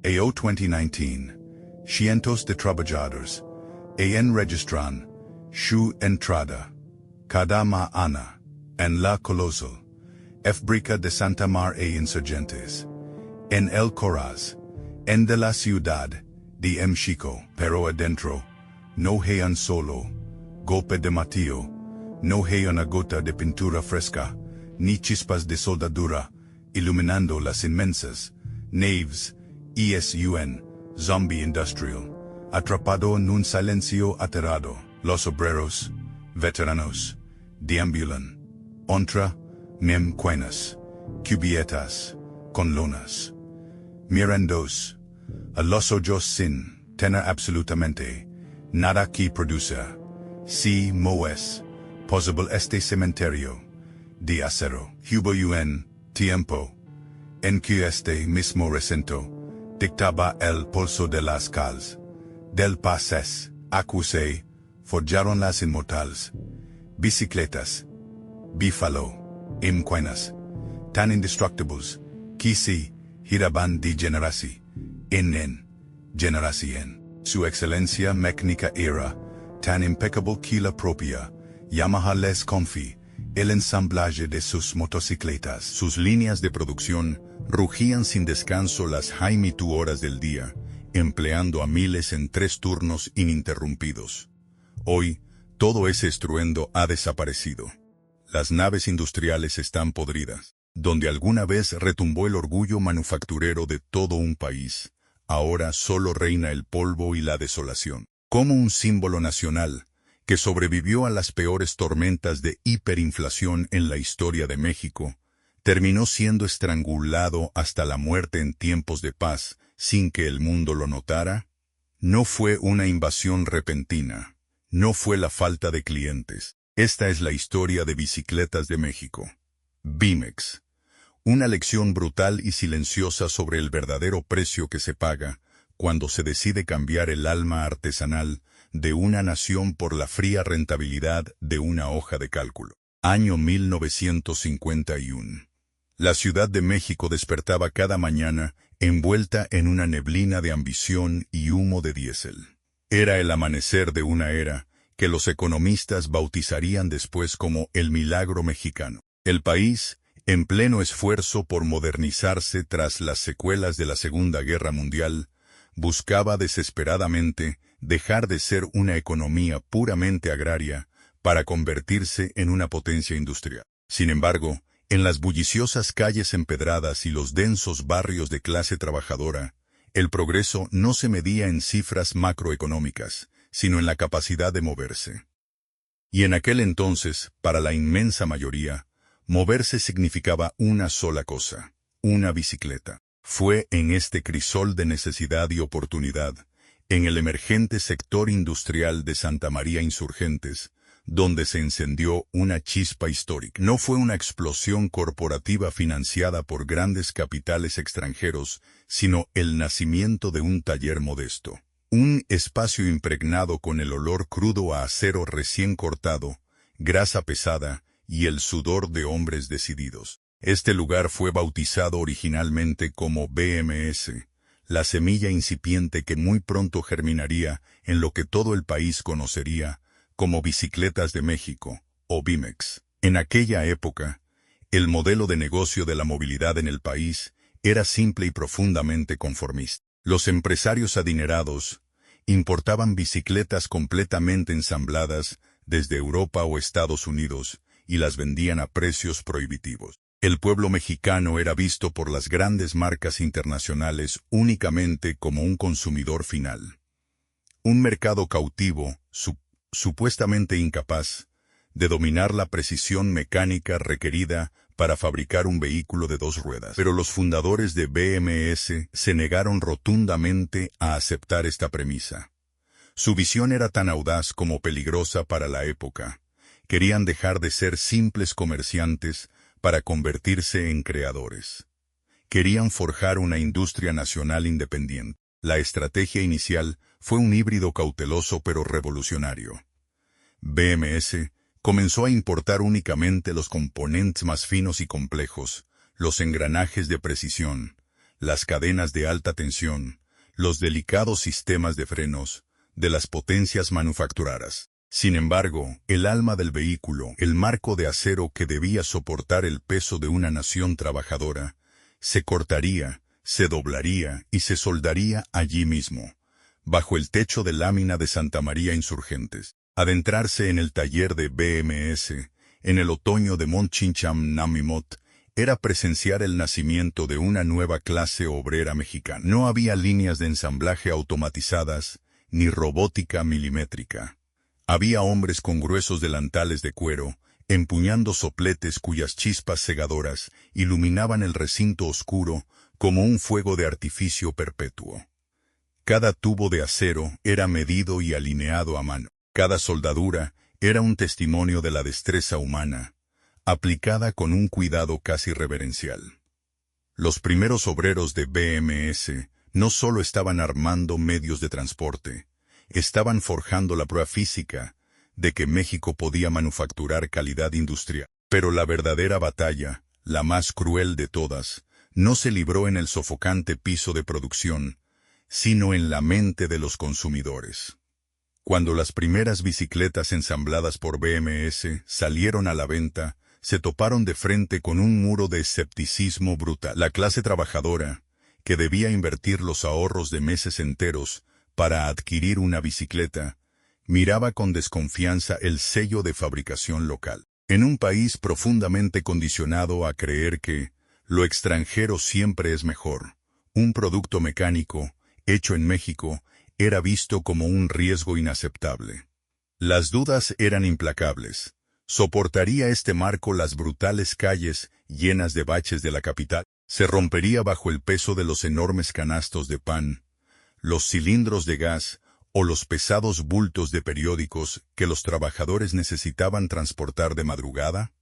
AO 2019, cientos de trabajadores, en registran, su entrada, cada mañana, en la colosal, fábrica de Santa Mar Insurgentes, en el Coraz, en de la ciudad, de México, pero adentro, no hay un solo golpe de martillo, no hay una gota de pintura fresca, ni chispas de soldadura, iluminando las inmensas naves, ESUN, zombie industrial, atrapado en un silencio aterrado, los obreros, veteranos, deambulan, contra, memcuenas, cubiertas, con lonas, mirandos, a los ojos sin tener absolutamente nada que produce, si moes, posible este cementerio, de acero, hubo un tiempo, en que este mismo recinto, dictaba el pulso de las calles, del pases, acusé, forjaron las inmortales, bicicletas, bífalo, imcuenas, tan indestructibles, que si, giraban de generación en generación. Su excelencia mecánica era tan impecable que la propia Yamaha les confía el ensamblaje de sus motocicletas. Sus líneas de producción rugían sin descanso las 22 horas del día, empleando a miles en 3 turnos ininterrumpidos. Hoy, todo ese estruendo ha desaparecido. Las naves industriales están podridas. Donde alguna vez retumbó el orgullo manufacturero de todo un país, ahora solo reina el polvo y la desolación. Como un símbolo nacional, que sobrevivió a las peores tormentas de hiperinflación en la historia de México, terminó siendo estrangulado hasta la muerte en tiempos de paz, sin que el mundo lo notara. No fue una invasión repentina, no fue la falta de clientes. Esta es la historia de Bicicletas de México. Bimex. Una lección brutal y silenciosa sobre el verdadero precio que se paga cuando se decide cambiar el alma artesanal de una nación por la fría rentabilidad de una hoja de cálculo. Año 1951. La Ciudad de México despertaba cada mañana envuelta en una neblina de ambición y humo de diésel. Era el amanecer de una era que los economistas bautizarían después como el milagro mexicano. El país, en pleno esfuerzo por modernizarse tras las secuelas de la Segunda Guerra Mundial, buscaba desesperadamente dejar de ser una economía puramente agraria para convertirse en una potencia industrial. Sin embargo, en las bulliciosas calles empedradas y los densos barrios de clase trabajadora, el progreso no se medía en cifras macroeconómicas, sino en la capacidad de moverse. Y en aquel entonces, para la inmensa mayoría, moverse significaba una sola cosa, una bicicleta. Fue en este crisol de necesidad y oportunidad, en el emergente sector industrial de Santa María Insurgentes, donde se encendió una chispa histórica. No fue una explosión corporativa financiada por grandes capitales extranjeros, sino el nacimiento de un taller modesto. Un espacio impregnado con el olor crudo a acero recién cortado, grasa pesada y el sudor de hombres decididos. Este lugar fue bautizado originalmente como BMS, la semilla incipiente que muy pronto germinaría en lo que todo el país conocería como Bicicletas de México, o Bimex. En aquella época, el modelo de negocio de la movilidad en el país era simple y profundamente conformista. Los empresarios adinerados importaban bicicletas completamente ensambladas desde Europa o Estados Unidos y las vendían a precios prohibitivos. El pueblo mexicano era visto por las grandes marcas internacionales únicamente como un consumidor final. Un mercado cautivo, supuestamente incapaz de dominar la precisión mecánica requerida para fabricar un vehículo de 2 ruedas. Pero los fundadores de BMS se negaron rotundamente a aceptar esta premisa. Su visión era tan audaz como peligrosa para la época. Querían dejar de ser simples comerciantes para convertirse en creadores. Querían forjar una industria nacional independiente. La estrategia inicial fue un híbrido cauteloso pero revolucionario. BMS comenzó a importar únicamente los componentes más finos y complejos, los engranajes de precisión, las cadenas de alta tensión, los delicados sistemas de frenos, de las potencias manufactureras. Sin embargo, el alma del vehículo, el marco de acero que debía soportar el peso de una nación trabajadora, se cortaría, se doblaría y se soldaría allí mismo, bajo el techo de lámina de Santa María Insurgentes. Adentrarse en el taller de BMS, en el otoño de Monchincham-Namimot, era presenciar el nacimiento de una nueva clase obrera mexicana. No había líneas de ensamblaje automatizadas, ni robótica milimétrica. Había hombres con gruesos delantales de cuero, empuñando sopletes cuyas chispas cegadoras iluminaban el recinto oscuro como un fuego de artificio perpetuo. Cada tubo de acero era medido y alineado a mano. Cada soldadura era un testimonio de la destreza humana, aplicada con un cuidado casi reverencial. Los primeros obreros de BMS no solo estaban armando medios de transporte, estaban forjando la prueba física de que México podía manufacturar calidad industrial. Pero la verdadera batalla, la más cruel de todas, no se libró en el sofocante piso de producción, sino en la mente de los consumidores. Cuando las primeras bicicletas ensambladas por BMS salieron a la venta, se toparon de frente con un muro de escepticismo brutal. La clase trabajadora, que debía invertir los ahorros de meses enteros para adquirir una bicicleta, miraba con desconfianza el sello de fabricación local. En un país profundamente condicionado a creer que lo extranjero siempre es mejor, un producto mecánico, hecho en México, era visto como un riesgo inaceptable. Las dudas eran implacables. ¿Soportaría este marco las brutales calles llenas de baches de la capital? ¿Se rompería bajo el peso de los enormes canastos de pan, los cilindros de gas o los pesados bultos de periódicos que los trabajadores necesitaban transportar de madrugada?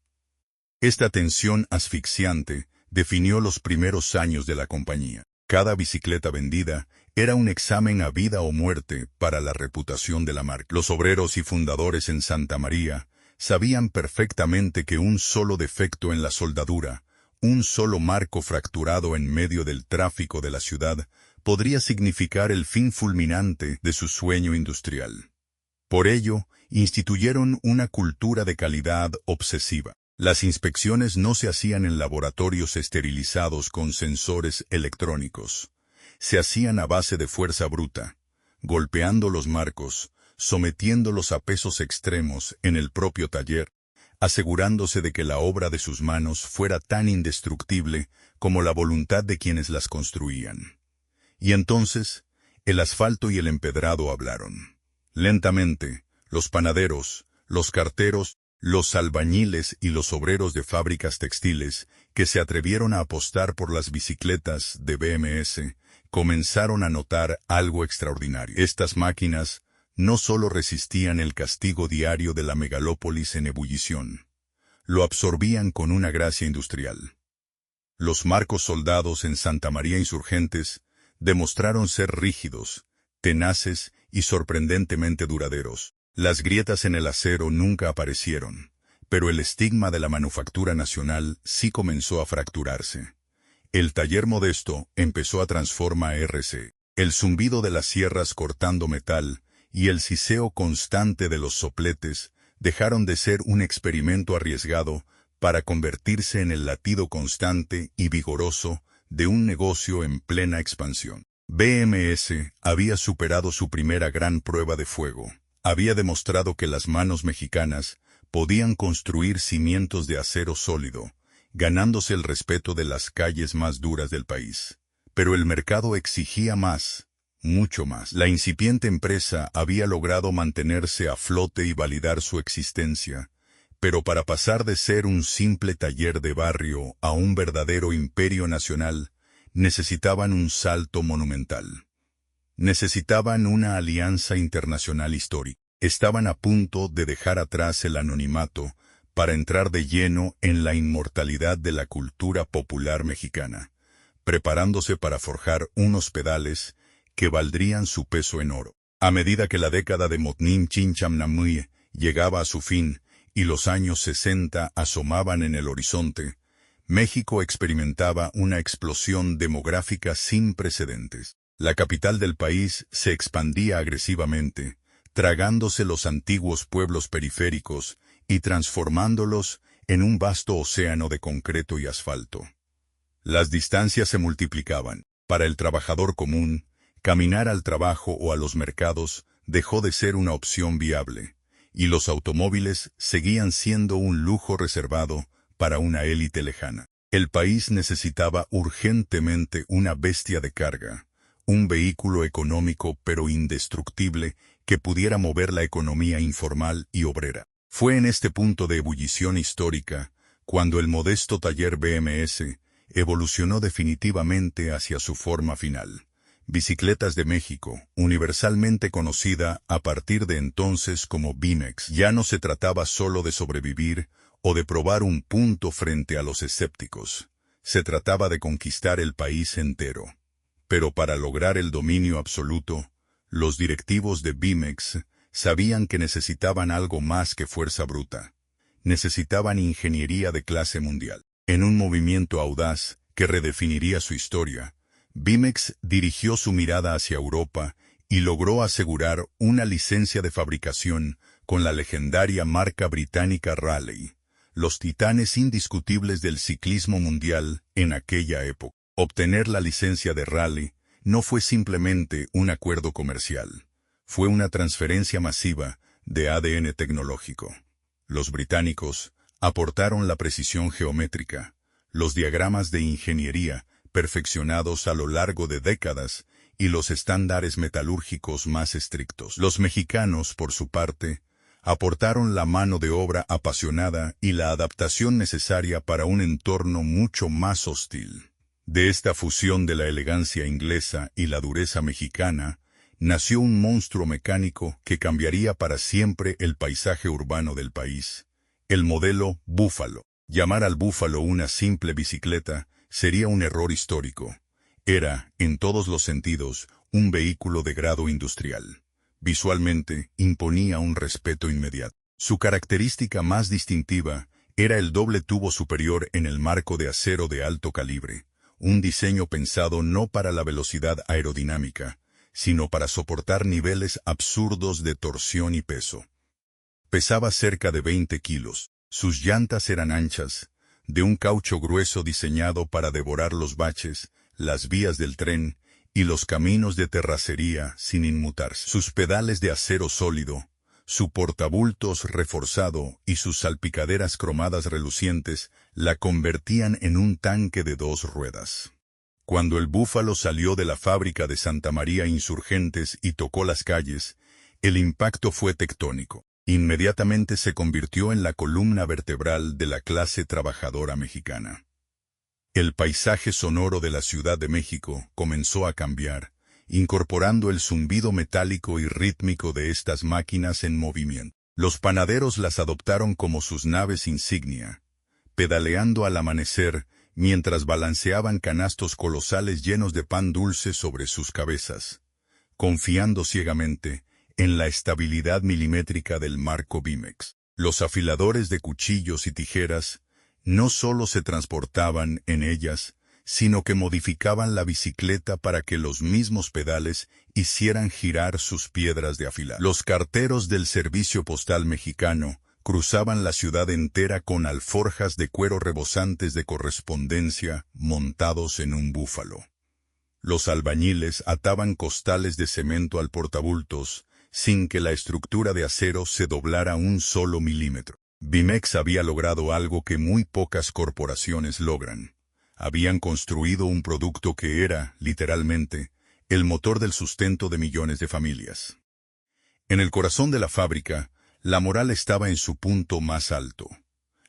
Esta tensión asfixiante definió los primeros años de la compañía. Cada bicicleta vendida era un examen a vida o muerte para la reputación de la marca. Los obreros y fundadores en Santa María sabían perfectamente que un solo defecto en la soldadura, un solo marco fracturado en medio del tráfico de la ciudad, podría significar el fin fulminante de su sueño industrial. Por ello, instituyeron una cultura de calidad obsesiva. Las inspecciones no se hacían en laboratorios esterilizados con sensores electrónicos. Se hacían a base de fuerza bruta, golpeando los marcos, sometiéndolos a pesos extremos en el propio taller, asegurándose de que la obra de sus manos fuera tan indestructible como la voluntad de quienes las construían. Y entonces, el asfalto y el empedrado hablaron. Lentamente, los panaderos, los carteros, los albañiles y los obreros de fábricas textiles que se atrevieron a apostar por las bicicletas de BMS, comenzaron a notar algo extraordinario. Estas máquinas no solo resistían el castigo diario de la megalópolis en ebullición, lo absorbían con una gracia industrial. Los marcos soldados en Santa María Insurgentes demostraron ser rígidos, tenaces y sorprendentemente duraderos. Las grietas en el acero nunca aparecieron, pero el estigma de la manufactura nacional sí comenzó a fracturarse. El taller modesto empezó a transformarse. El zumbido de las sierras cortando metal y el siseo constante de los sopletes dejaron de ser un experimento arriesgado para convertirse en el latido constante y vigoroso de un negocio en plena expansión. BMS había superado su primera gran prueba de fuego. Había demostrado que las manos mexicanas podían construir cimientos de acero sólido, ganándose el respeto de las calles más duras del país. Pero el mercado exigía más, mucho más. La incipiente empresa había logrado mantenerse a flote y validar su existencia, pero para pasar de ser un simple taller de barrio a un verdadero imperio nacional, necesitaban un salto monumental. Necesitaban una alianza internacional histórica. Estaban a punto de dejar atrás el anonimato para entrar de lleno en la inmortalidad de la cultura popular mexicana, preparándose para forjar unos pedales que valdrían su peso en oro. A medida que la década de Monchincham-Namibia llegaba a su fin y los años 60 asomaban en el horizonte, México experimentaba una explosión demográfica sin precedentes. La capital del país se expandía agresivamente, tragándose los antiguos pueblos periféricos y transformándolos en un vasto océano de concreto y asfalto. Las distancias se multiplicaban. Para el trabajador común, caminar al trabajo o a los mercados dejó de ser una opción viable, y los automóviles seguían siendo un lujo reservado para una élite lejana. El país necesitaba urgentemente una bestia de carga, un vehículo económico pero indestructible que pudiera mover la economía informal y obrera. Fue en este punto de ebullición histórica cuando el modesto taller BMS evolucionó definitivamente hacia su forma final. Bicicletas de México, universalmente conocida a partir de entonces como Bimex, ya no se trataba solo de sobrevivir o de probar un punto frente a los escépticos. Se trataba de conquistar el país entero. Pero para lograr el dominio absoluto, los directivos de Bimex sabían que necesitaban algo más que fuerza bruta. Necesitaban ingeniería de clase mundial. En un movimiento audaz que redefiniría su historia, Bimex dirigió su mirada hacia Europa y logró asegurar una licencia de fabricación con la legendaria marca británica Raleigh, los titanes indiscutibles del ciclismo mundial en aquella época. Obtener la licencia de Raleigh no fue simplemente un acuerdo comercial, fue una transferencia masiva de ADN tecnológico. Los británicos aportaron la precisión geométrica, los diagramas de ingeniería perfeccionados a lo largo de décadas y los estándares metalúrgicos más estrictos. Los mexicanos, por su parte, aportaron la mano de obra apasionada y la adaptación necesaria para un entorno mucho más hostil. De esta fusión de la elegancia inglesa y la dureza mexicana, nació un monstruo mecánico que cambiaría para siempre el paisaje urbano del país, el modelo Búfalo. Llamar al Búfalo una simple bicicleta sería un error histórico. Era, en todos los sentidos, un vehículo de grado industrial. Visualmente, imponía un respeto inmediato. Su característica más distintiva era el doble tubo superior en el marco de acero de alto calibre, un diseño pensado no para la velocidad aerodinámica, sino para soportar niveles absurdos de torsión y peso. Pesaba cerca de 20 kilos. Sus llantas eran anchas, de un caucho grueso diseñado para devorar los baches, las vías del tren y los caminos de terracería sin inmutarse. Sus pedales de acero sólido, su portabultos reforzado y sus salpicaderas cromadas relucientes la convertían en un tanque de 2 ruedas. Cuando el Búfalo salió de la fábrica de Santa María Insurgentes y tocó las calles, el impacto fue tectónico. Inmediatamente se convirtió en la columna vertebral de la clase trabajadora mexicana. El paisaje sonoro de la Ciudad de México comenzó a cambiar, incorporando el zumbido metálico y rítmico de estas máquinas en movimiento. Los panaderos las adoptaron como sus naves insignia, pedaleando al amanecer mientras balanceaban canastos colosales llenos de pan dulce sobre sus cabezas, confiando ciegamente en la estabilidad milimétrica del marco Bimex. Los afiladores de cuchillos y tijeras no solo se transportaban en ellas, sino que modificaban la bicicleta para que los mismos pedales hicieran girar sus piedras de afilar. Los carteros del servicio postal mexicano cruzaban la ciudad entera con alforjas de cuero rebosantes de correspondencia montados en un búfalo. Los albañiles ataban costales de cemento al portabultos, sin que la estructura de acero se doblara un solo milímetro. Bimex había logrado algo que muy pocas corporaciones logran. Habían construido un producto que era, literalmente, el motor del sustento de millones de familias. En el corazón de la fábrica, la moral estaba en su punto más alto.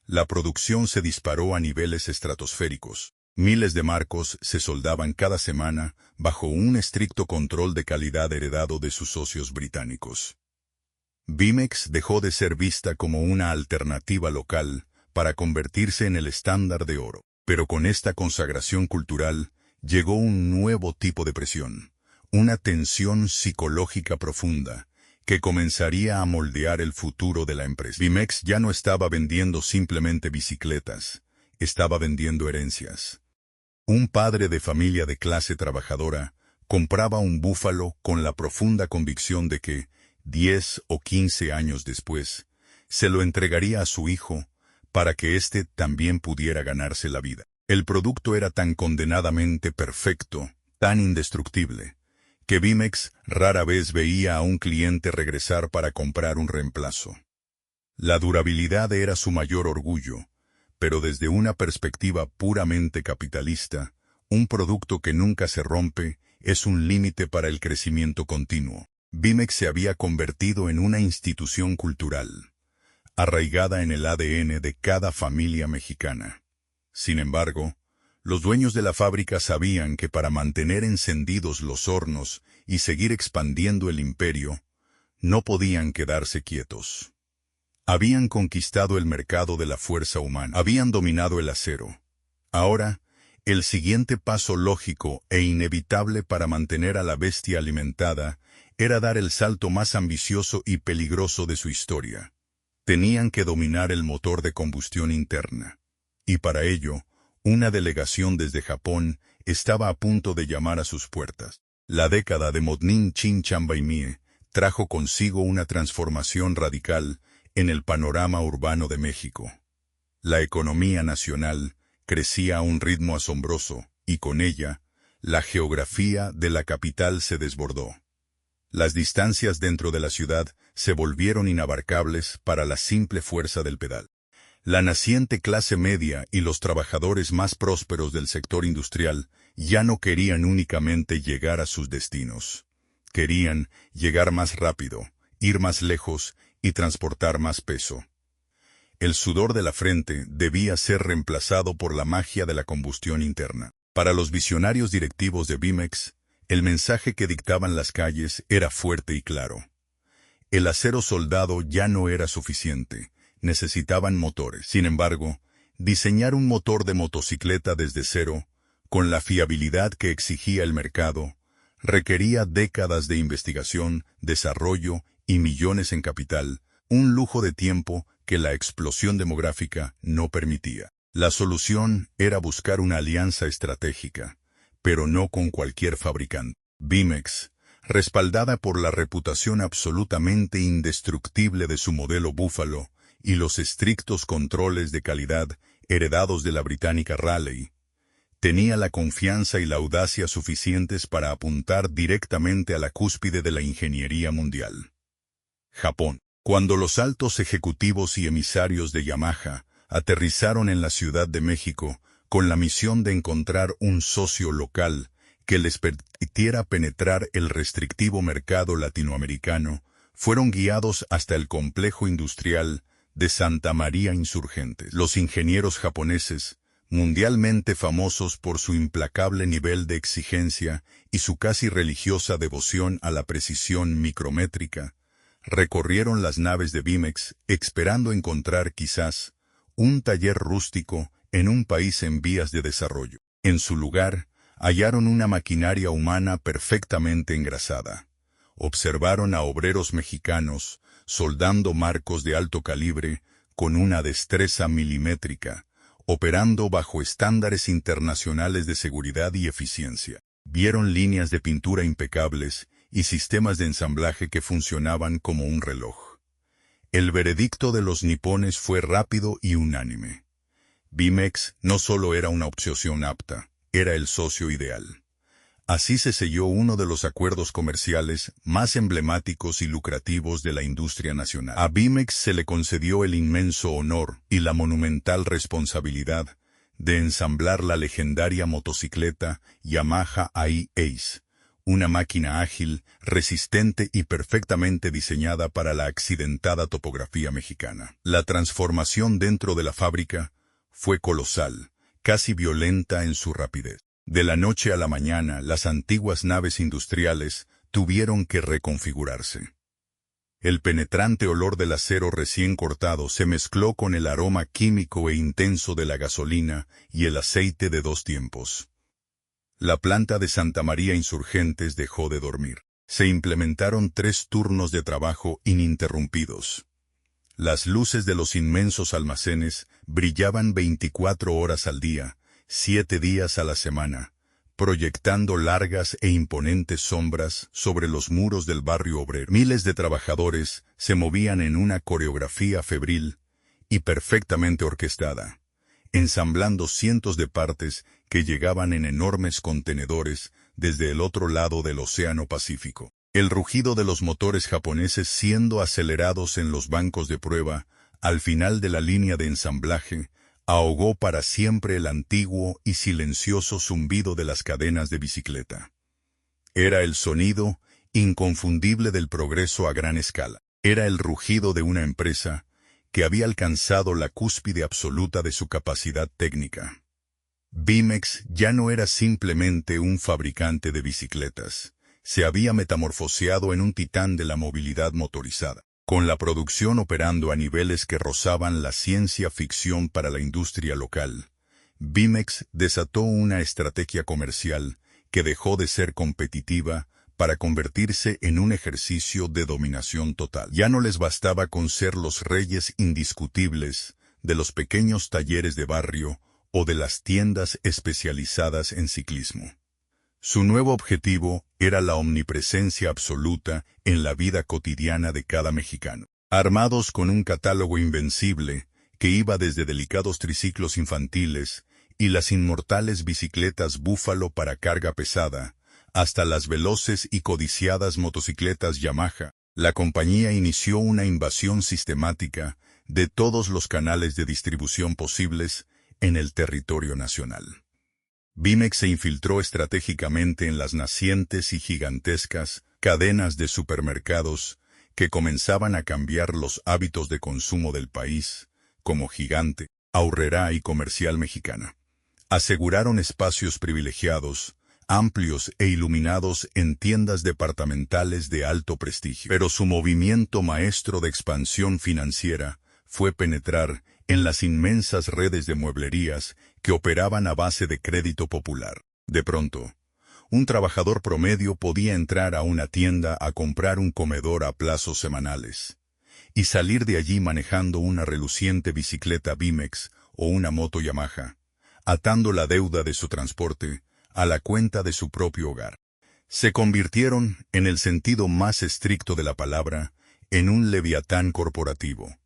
La producción se disparó a niveles estratosféricos. Miles de marcos se soldaban cada semana bajo un estricto control de calidad heredado de sus socios británicos. Bimex dejó de ser vista como una alternativa local para convertirse en el estándar de oro. Pero con esta consagración cultural llegó un nuevo tipo de presión, una tensión psicológica profunda que comenzaría a moldear el futuro de la empresa. Bimex ya no estaba vendiendo simplemente bicicletas, estaba vendiendo herencias. Un padre de familia de clase trabajadora compraba un búfalo con la profunda convicción de que, 10 o 15 años después, se lo entregaría a su hijo para que éste también pudiera ganarse la vida. El producto era tan condenadamente perfecto, tan indestructible, que Bimex rara vez veía a un cliente regresar para comprar un reemplazo. La durabilidad era su mayor orgullo, pero desde una perspectiva puramente capitalista, un producto que nunca se rompe es un límite para el crecimiento continuo. Bimex se había convertido en una institución cultural, arraigada en el ADN de cada familia mexicana. Sin embargo, los dueños de la fábrica sabían que para mantener encendidos los hornos y seguir expandiendo el imperio, no podían quedarse quietos. Habían conquistado el mercado de la fuerza humana, habían dominado el acero. Ahora, el siguiente paso lógico e inevitable para mantener a la bestia alimentada era dar el salto más ambicioso y peligroso de su historia. Tenían que dominar el motor de combustión interna. Y para ello, una delegación desde Japón estaba a punto de llamar a sus puertas. La década de Modnin Chinchambay trajo consigo una transformación radical en el panorama urbano de México. La economía nacional crecía a un ritmo asombroso, y con ella, la geografía de la capital se desbordó. Las distancias dentro de la ciudad se volvieron inabarcables para la simple fuerza del pedal. La naciente clase media y los trabajadores más prósperos del sector industrial ya no querían únicamente llegar a sus destinos. Querían llegar más rápido, ir más lejos y transportar más peso. El sudor de la frente debía ser reemplazado por la magia de la combustión interna. Para los visionarios directivos de Bimex, el mensaje que dictaban las calles era fuerte y claro. El acero soldado ya no era suficiente, necesitaban motores. Sin embargo, diseñar un motor de motocicleta desde cero, con la fiabilidad que exigía el mercado, requería décadas de investigación, desarrollo y millones en capital, un lujo de tiempo que la explosión demográfica no permitía. La solución era buscar una alianza estratégica, pero no con cualquier fabricante. Bimex, respaldada por la reputación absolutamente indestructible de su modelo Búfalo y los estrictos controles de calidad heredados de la británica Raleigh, tenía la confianza y la audacia suficientes para apuntar directamente a la cúspide de la ingeniería mundial. Japón. Cuando los altos ejecutivos y emisarios de Yamaha aterrizaron en la Ciudad de México con la misión de encontrar un socio local que les permitiera penetrar el restrictivo mercado latinoamericano, fueron guiados hasta el complejo industrial de Santa María Insurgentes. Los ingenieros japoneses, mundialmente famosos por su implacable nivel de exigencia y su casi religiosa devoción a la precisión micrométrica, recorrieron las naves de Bimex esperando encontrar quizás un taller rústico en un país en vías de desarrollo. En su lugar, hallaron una maquinaria humana perfectamente engrasada. Observaron a obreros mexicanos soldando marcos de alto calibre con una destreza milimétrica, operando bajo estándares internacionales de seguridad y eficiencia. Vieron líneas de pintura impecables y sistemas de ensamblaje que funcionaban como un reloj. El veredicto de los nipones fue rápido y unánime. Bimex no solo era una opción apta, era el socio ideal. Así se selló uno de los acuerdos comerciales más emblemáticos y lucrativos de la industria nacional. A Bimex se le concedió el inmenso honor y la monumental responsabilidad de ensamblar la legendaria motocicleta Yamaha Ai-Ace, una máquina ágil, resistente y perfectamente diseñada para la accidentada topografía mexicana. La transformación dentro de la fábrica fue colosal, casi violenta en su rapidez. De la noche a la mañana, las antiguas naves industriales tuvieron que reconfigurarse. El penetrante olor del acero recién cortado se mezcló con el aroma químico e intenso de la gasolina y el aceite de dos tiempos. La planta de Santa María Insurgentes dejó de dormir. Se implementaron 3 turnos de trabajo ininterrumpidos. Las luces de los inmensos almacenes brillaban 24 horas al día, 7 días a la semana, proyectando largas e imponentes sombras sobre los muros del barrio obrero. Miles de trabajadores se movían en una coreografía febril y perfectamente orquestada, ensamblando cientos de partes que llegaban en enormes contenedores desde el otro lado del Océano Pacífico. El rugido de los motores japoneses siendo acelerados en los bancos de prueba, al final de la línea de ensamblaje, ahogó para siempre el antiguo y silencioso zumbido de las cadenas de bicicleta. Era el sonido inconfundible del progreso a gran escala. Era el rugido de una empresa que había alcanzado la cúspide absoluta de su capacidad técnica. Bimex ya no era simplemente un fabricante de bicicletas. Se había metamorfoseado en un titán de la movilidad motorizada, con la producción operando a niveles que rozaban la ciencia ficción para la industria local. Bimex desató una estrategia comercial que dejó de ser competitiva para convertirse en un ejercicio de dominación total. Ya no les bastaba con ser los reyes indiscutibles de los pequeños talleres de barrio o de las tiendas especializadas en ciclismo. Su nuevo objetivo era la omnipresencia absoluta en la vida cotidiana de cada mexicano. Armados con un catálogo invencible que iba desde delicados triciclos infantiles y las inmortales bicicletas Búfalo para carga pesada, hasta las veloces y codiciadas motocicletas Yamaha, la compañía inició una invasión sistemática de todos los canales de distribución posibles en el territorio nacional. Bimex se infiltró estratégicamente en las nacientes y gigantescas cadenas de supermercados que comenzaban a cambiar los hábitos de consumo del país, como Gigante, Aurrerá y Comercial Mexicana. Aseguraron espacios privilegiados, amplios e iluminados en tiendas departamentales de alto prestigio. Pero su movimiento maestro de expansión financiera fue penetrar en las inmensas redes de mueblerías que operaban a base de crédito popular. De pronto, un trabajador promedio podía entrar a una tienda a comprar un comedor a plazos semanales y salir de allí manejando una reluciente bicicleta Bimex o una moto Yamaha, atando la deuda de su transporte a la cuenta de su propio hogar. Se convirtieron, en el sentido más estricto de la palabra, en un leviatán corporativo.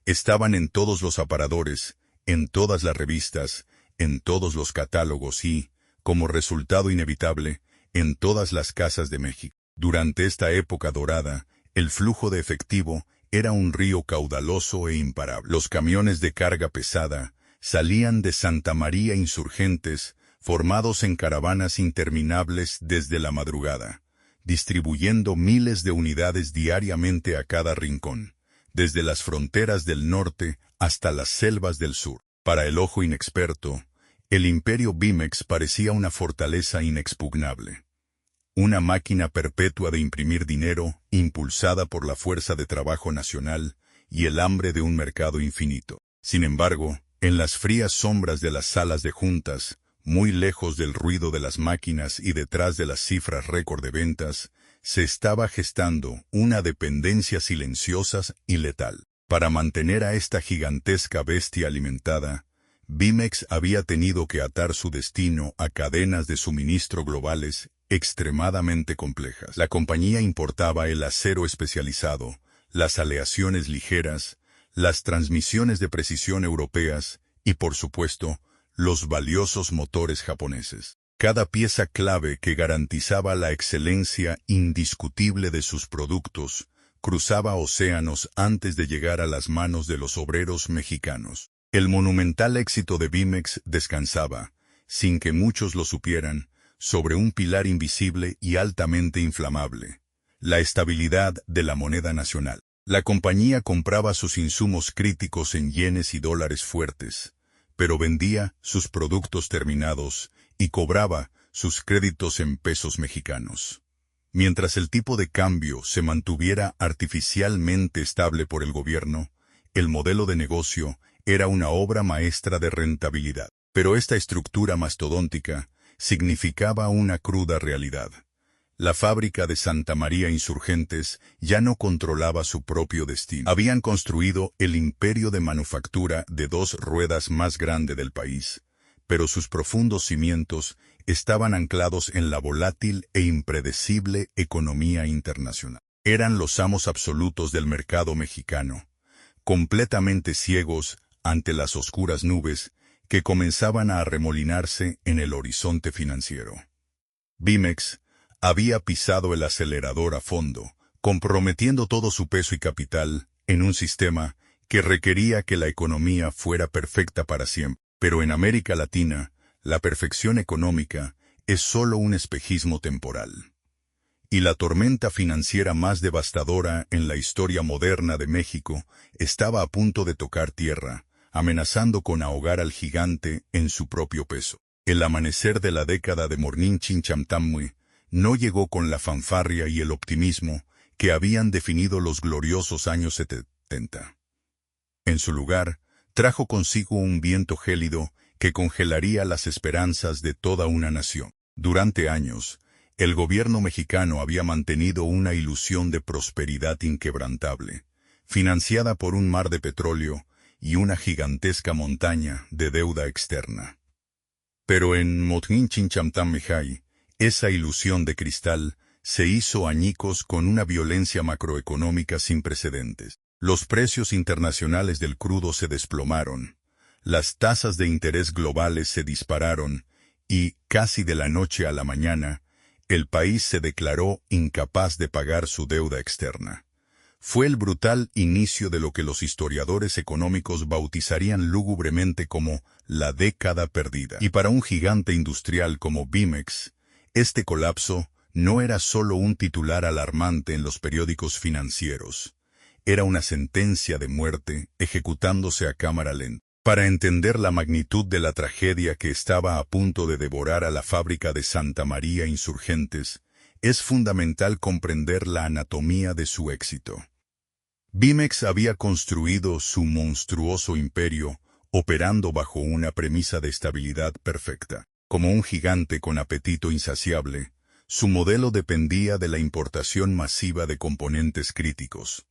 Estaban en todos los aparadores, en todas las revistas, en todos los catálogos y, como resultado inevitable, en todas las casas de México. Durante esta época dorada, el flujo de efectivo era un río caudaloso e imparable. Los camiones de carga pesada salían de Santa María Insurgentes, formados en caravanas interminables desde la madrugada, distribuyendo miles de unidades diariamente a cada rincón, desde las fronteras del norte hasta las selvas del sur. Para el ojo inexperto, el imperio Bimex parecía una fortaleza inexpugnable. Una máquina perpetua de imprimir dinero, impulsada por la fuerza de trabajo nacional y el hambre de un mercado infinito. Sin embargo, en las frías sombras de las salas de juntas, muy lejos del ruido de las máquinas y detrás de las cifras récord de ventas, se estaba gestando una dependencia silenciosa y letal. Para mantener a esta gigantesca bestia alimentada, Bimex había tenido que atar su destino a cadenas de suministro globales extremadamente complejas. La compañía importaba el acero especializado, las aleaciones ligeras, las transmisiones de precisión europeas y, por supuesto, los valiosos motores japoneses. Cada pieza clave que garantizaba la excelencia indiscutible de sus productos cruzaba océanos antes de llegar a las manos de los obreros mexicanos. El monumental éxito de Bimex descansaba, sin que muchos lo supieran, sobre un pilar invisible y altamente inflamable: la estabilidad de la moneda nacional. La compañía compraba sus insumos críticos en yenes y dólares fuertes, pero vendía sus productos terminados y cobraba sus créditos en pesos mexicanos. Mientras el tipo de cambio se mantuviera artificialmente estable por el gobierno, el modelo de negocio era una obra maestra de rentabilidad. Pero esta estructura mastodóntica significaba una cruda realidad. La fábrica de Santa María Insurgentes ya no controlaba su propio destino. Habían construido el imperio de manufactura de 2 ruedas más grande del país, pero sus profundos cimientos estaban anclados en la volátil e impredecible economía internacional. Eran los amos absolutos del mercado mexicano, completamente ciegos ante las oscuras nubes que comenzaban a arremolinarse en el horizonte financiero. Bimex había pisado el acelerador a fondo, comprometiendo todo su peso y capital en un sistema que requería que la economía fuera perfecta para siempre. Pero en América Latina, la perfección económica es solo un espejismo temporal. Y la tormenta financiera más devastadora en la historia moderna de México estaba a punto de tocar tierra, amenazando con ahogar al gigante en su propio peso. El amanecer de la década de Mornin-Chinchamtamui no llegó con la fanfarria y el optimismo que habían definido los gloriosos años 70. En su lugar, trajo consigo un viento gélido que congelaría las esperanzas de toda una nación. Durante años, el gobierno mexicano había mantenido una ilusión de prosperidad inquebrantable, financiada por un mar de petróleo y una gigantesca montaña de deuda externa. Pero en Mornin-Chinchamtamui, esa ilusión de cristal se hizo añicos con una violencia macroeconómica sin precedentes. Los precios internacionales del crudo se desplomaron, las tasas de interés globales se dispararon y, casi de la noche a la mañana, el país se declaró incapaz de pagar su deuda externa. Fue el brutal inicio de lo que los historiadores económicos bautizarían lúgubremente como la década perdida. Y para un gigante industrial como Bimex, este colapso no era solo un titular alarmante en los periódicos financieros. Era una sentencia de muerte ejecutándose a cámara lenta. Para entender la magnitud de la tragedia que estaba a punto de devorar a la fábrica de Santa María Insurgentes, es fundamental comprender la anatomía de su éxito. Bimex había construido su monstruoso imperio operando bajo una premisa de estabilidad perfecta. Como un gigante con apetito insaciable, su modelo dependía de la importación masiva de componentes críticos,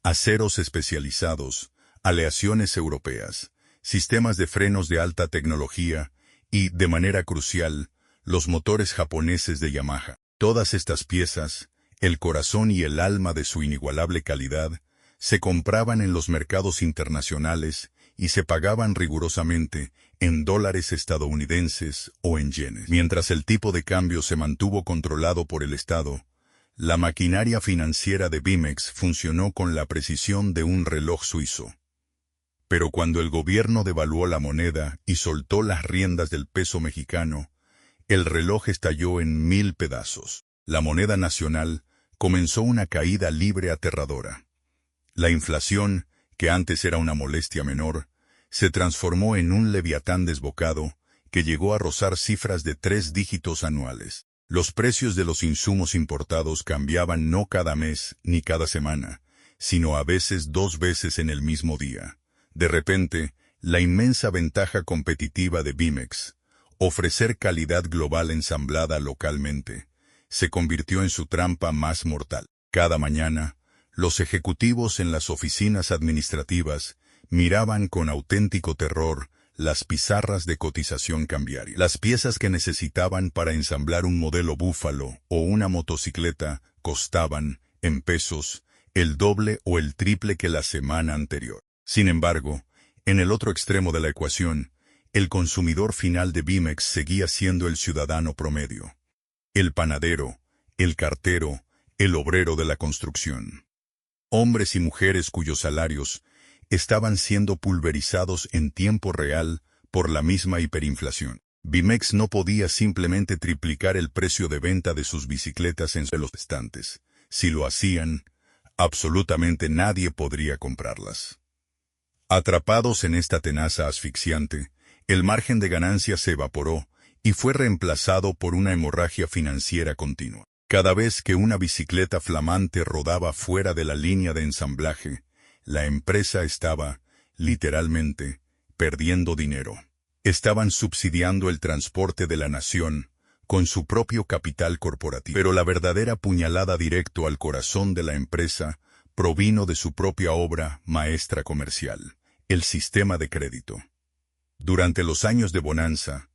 aceros especializados, aleaciones europeas, sistemas de frenos de alta tecnología y, de manera crucial, los motores japoneses de Yamaha. Todas estas piezas, el corazón y el alma de su inigualable calidad, se compraban en los mercados internacionales y se pagaban rigurosamente en dólares estadounidenses o en yenes. Mientras el tipo de cambio se mantuvo controlado por el Estado, la maquinaria financiera de Bimex funcionó con la precisión de un reloj suizo. Pero cuando el gobierno devaluó la moneda y soltó las riendas del peso mexicano, el reloj estalló en 1000 pedazos. La moneda nacional comenzó una caída libre aterradora. La inflación, que antes era una molestia menor, se transformó en un leviatán desbocado que llegó a rozar cifras de 3 dígitos anuales. Los precios de los insumos importados cambiaban no cada mes ni cada semana, sino a veces 2 veces en el mismo día. De repente, la inmensa ventaja competitiva de Bimex, ofrecer calidad global ensamblada localmente, se convirtió en su trampa más mortal. Cada mañana, los ejecutivos en las oficinas administrativas miraban con auténtico terror las pizarras de cotización cambiaria. Las piezas que necesitaban para ensamblar un modelo Búfalo o una motocicleta costaban, en pesos, el doble o el triple que la semana anterior. Sin embargo, en el otro extremo de la ecuación, el consumidor final de Bimex seguía siendo el ciudadano promedio. El panadero, el cartero, el obrero de la construcción. Hombres y mujeres cuyos salarios estaban siendo pulverizados en tiempo real por la misma hiperinflación. Bimex no podía simplemente triplicar el precio de venta de sus bicicletas en los estantes. Si lo hacían, absolutamente nadie podría comprarlas. Atrapados en esta tenaza asfixiante, el margen de ganancia se evaporó y fue reemplazado por una hemorragia financiera continua. Cada vez que una bicicleta flamante rodaba fuera de la línea de ensamblaje, la empresa estaba, literalmente, perdiendo dinero. Estaban subsidiando el transporte de la nación, con su propio capital corporativo. Pero la verdadera puñalada directo al corazón de la empresa provino de su propia obra maestra comercial, el sistema de crédito. Durante los años de bonanza,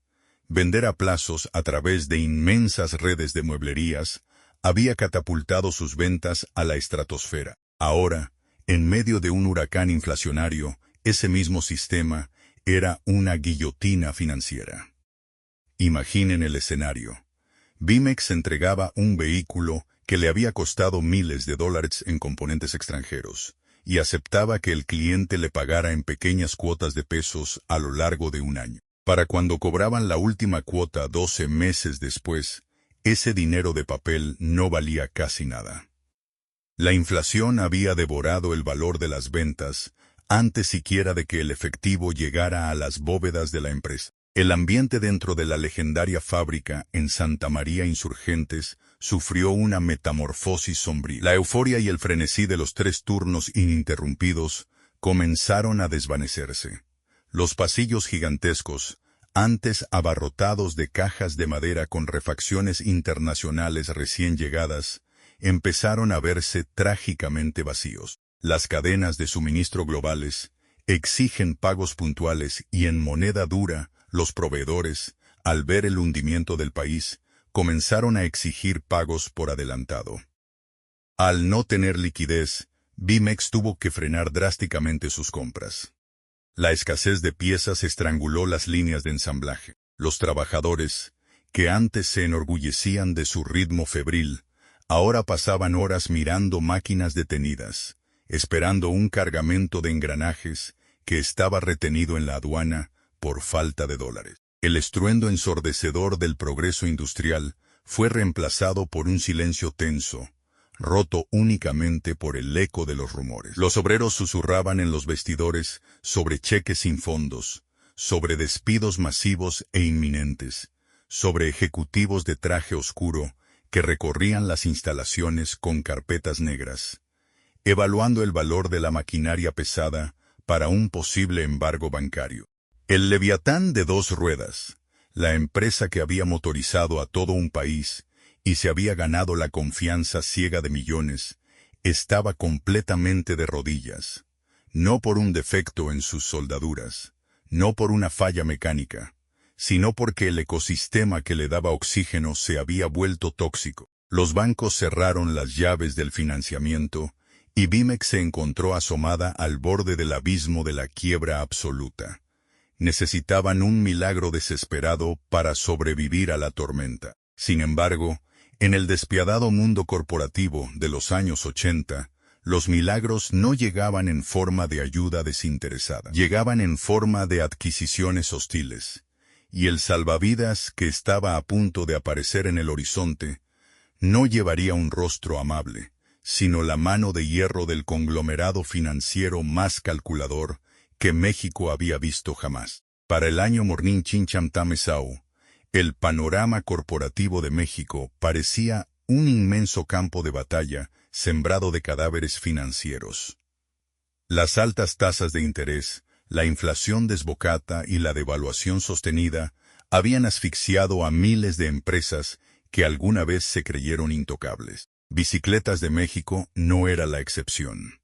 vender a plazos a través de inmensas redes de mueblerías había catapultado sus ventas a la estratosfera. Ahora, en medio de un huracán inflacionario, ese mismo sistema era una guillotina financiera. Imaginen el escenario. Bimex entregaba un vehículo que le había costado miles de dólares en componentes extranjeros, y aceptaba que el cliente le pagara en pequeñas cuotas de pesos a lo largo de un año. Para cuando cobraban la última cuota 12 meses después, ese dinero de papel no valía casi nada. La inflación había devorado el valor de las ventas antes siquiera de que el efectivo llegara a las bóvedas de la empresa. El ambiente dentro de la legendaria fábrica en Santa María Insurgentes sufrió una metamorfosis sombría. La euforia y el frenesí de los 3 turnos ininterrumpidos comenzaron a desvanecerse. Los pasillos gigantescos, antes abarrotados de cajas de madera con refacciones internacionales recién llegadas, empezaron a verse trágicamente vacíos. Las cadenas de suministro globales exigen pagos puntuales y en moneda dura. Los proveedores, al ver el hundimiento del país, comenzaron a exigir pagos por adelantado. Al no tener liquidez, Bimex tuvo que frenar drásticamente sus compras. La escasez de piezas estranguló las líneas de ensamblaje. Los trabajadores, que antes se enorgullecían de su ritmo febril, ahora pasaban horas mirando máquinas detenidas, esperando un cargamento de engranajes que estaba retenido en la aduana por falta de dólares. El estruendo ensordecedor del progreso industrial fue reemplazado por un silencio tenso, roto únicamente por el eco de los rumores. Los obreros susurraban en los vestidores sobre cheques sin fondos, sobre despidos masivos e inminentes, sobre ejecutivos de traje oscuro que recorrían las instalaciones con carpetas negras, evaluando el valor de la maquinaria pesada para un posible embargo bancario. El Leviatán de 2 ruedas, la empresa que había motorizado a todo un país y se había ganado la confianza ciega de millones, estaba completamente de rodillas, no por un defecto en sus soldaduras, no por una falla mecánica, sino porque el ecosistema que le daba oxígeno se había vuelto tóxico. Los bancos cerraron las llaves del financiamiento y Bimex se encontró asomada al borde del abismo de la quiebra absoluta. Necesitaban un milagro desesperado para sobrevivir a la tormenta. Sin embargo, en el despiadado mundo corporativo de los años 80, los milagros no llegaban en forma de ayuda desinteresada. Llegaban en forma de adquisiciones hostiles. Y el salvavidas que estaba a punto de aparecer en el horizonte no llevaría un rostro amable, sino la mano de hierro del conglomerado financiero más calculador que México había visto jamás. Para el año Mornin Chinchamtamesau, el panorama corporativo de México parecía un inmenso campo de batalla sembrado de cadáveres financieros. Las altas tasas de interés, la inflación desbocada y la devaluación sostenida habían asfixiado a miles de empresas que alguna vez se creyeron intocables. Bicicletas de México no era la excepción.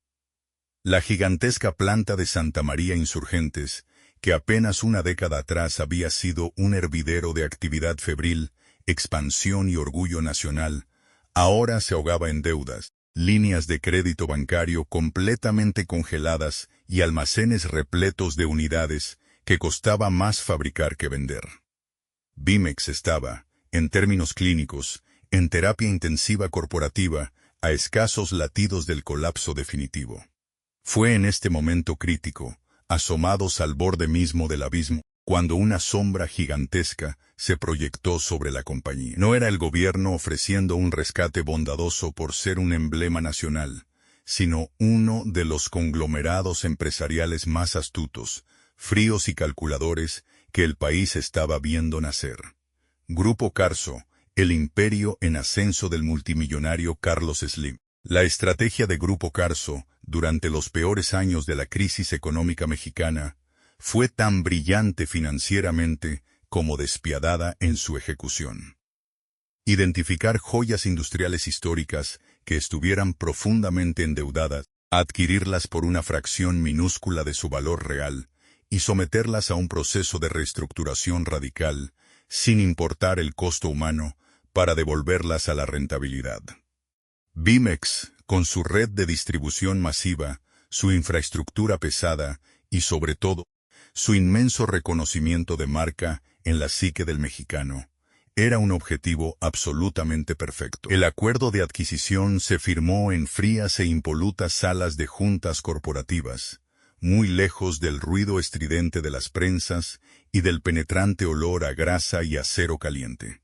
La gigantesca planta de Santa María Insurgentes, que apenas una década atrás había sido un hervidero de actividad febril, expansión y orgullo nacional, ahora se ahogaba en deudas, líneas de crédito bancario completamente congeladas y almacenes repletos de unidades que costaba más fabricar que vender. Bimex estaba, en términos clínicos, en terapia intensiva corporativa, a escasos latidos del colapso definitivo. Fue en este momento crítico, asomados al borde mismo del abismo, cuando una sombra gigantesca se proyectó sobre la compañía. No era el gobierno ofreciendo un rescate bondadoso por ser un emblema nacional, sino uno de los conglomerados empresariales más astutos, fríos y calculadores que el país estaba viendo nacer. Grupo Carso, el imperio en ascenso del multimillonario Carlos Slim. La estrategia de Grupo Carso, durante los peores años de la crisis económica mexicana, fue tan brillante financieramente como despiadada en su ejecución. identificar joyas industriales históricas que estuvieran profundamente endeudadas, adquirirlas por una fracción minúscula de su valor real y someterlas a un proceso de reestructuración radical, sin importar el costo humano, para devolverlas a la rentabilidad. Bimex, con su red de distribución masiva, su infraestructura pesada y, sobre todo, su inmenso reconocimiento de marca en la psique del mexicano, era un objetivo absolutamente perfecto. El acuerdo de adquisición se firmó en frías e impolutas salas de juntas corporativas, muy lejos del ruido estridente de las prensas y del penetrante olor a grasa y acero caliente.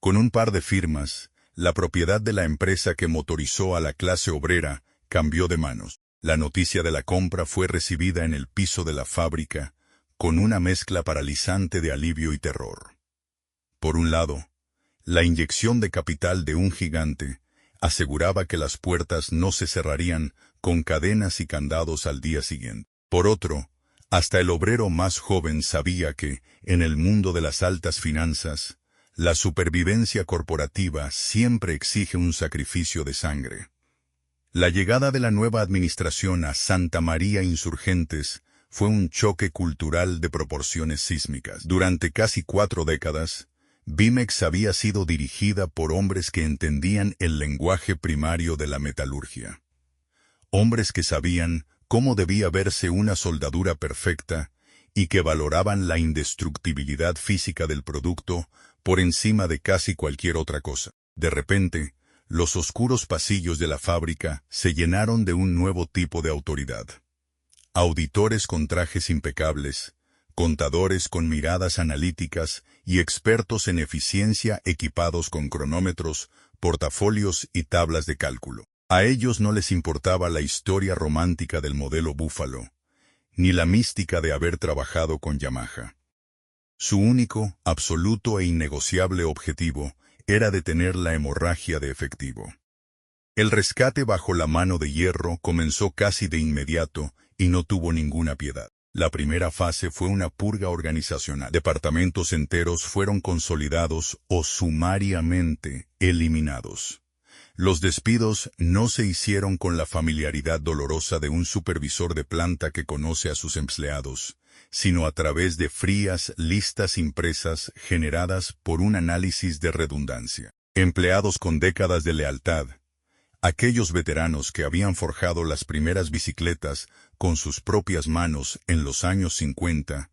Con un par de firmas, la propiedad de la empresa que motorizó a la clase obrera cambió de manos. La noticia de la compra fue recibida en el piso de la fábrica con una mezcla paralizante de alivio y terror. Por un lado, la inyección de capital de un gigante aseguraba que las puertas no se cerrarían con cadenas y candados al día siguiente. Por otro, hasta el obrero más joven sabía que, en el mundo de las altas finanzas, la supervivencia corporativa siempre exige un sacrificio de sangre. La llegada de la nueva administración a Santa María Insurgentes fue un choque cultural de proporciones sísmicas. Durante casi 4 décadas, Bimex había sido dirigida por hombres que entendían el lenguaje primario de la metalurgia. Hombres que sabían cómo debía verse una soldadura perfecta y que valoraban la indestructibilidad física del producto por encima de casi cualquier otra cosa. De repente, los oscuros pasillos de la fábrica se llenaron de un nuevo tipo de autoridad. Auditores con trajes impecables, contadores con miradas analíticas y expertos en eficiencia equipados con cronómetros, portafolios y tablas de cálculo. A ellos no les importaba la historia romántica del modelo Búfalo, ni la mística de haber trabajado con Yamaha. Su único, absoluto e innegociable objetivo era detener la hemorragia de efectivo. El rescate bajo la mano de hierro comenzó casi de inmediato y no tuvo ninguna piedad. La primera fase fue una purga organizacional. Departamentos enteros fueron consolidados o sumariamente eliminados. Los despidos no se hicieron con la familiaridad dolorosa de un supervisor de planta que conoce a sus empleados, sino a través de frías listas impresas generadas por un análisis de redundancia. Empleados con décadas de lealtad, aquellos veteranos que habían forjado las primeras bicicletas con sus propias manos en los años 50,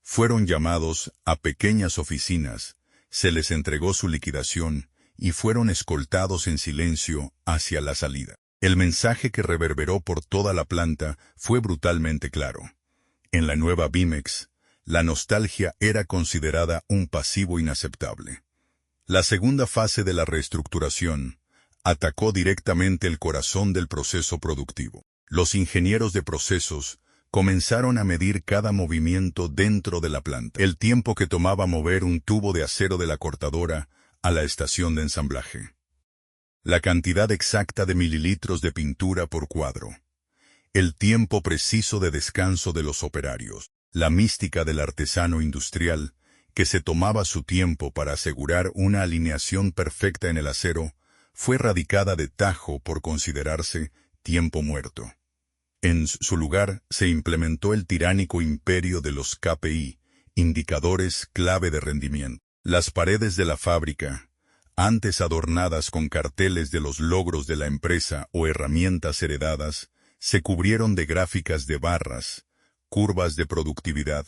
fueron llamados a pequeñas oficinas, se les entregó su liquidación y fueron escoltados en silencio hacia la salida. El mensaje que reverberó por toda la planta fue brutalmente claro. En la nueva Bimex, la nostalgia era considerada un pasivo inaceptable. La segunda fase de la reestructuración atacó directamente el corazón del proceso productivo. Los ingenieros de procesos comenzaron a medir cada movimiento dentro de la planta. El tiempo que tomaba mover un tubo de acero de la cortadora a la estación de ensamblaje. La cantidad exacta de mililitros de pintura por cuadro. El tiempo preciso de descanso de los operarios. La mística del artesano industrial, que se tomaba su tiempo para asegurar una alineación perfecta en el acero, fue radicada de tajo por considerarse tiempo muerto. En su lugar se implementó el tiránico imperio de los KPI, indicadores clave de rendimiento. Las paredes de la fábrica, antes adornadas con carteles de los logros de la empresa o herramientas heredadas, se cubrieron de gráficas de barras, curvas de productividad,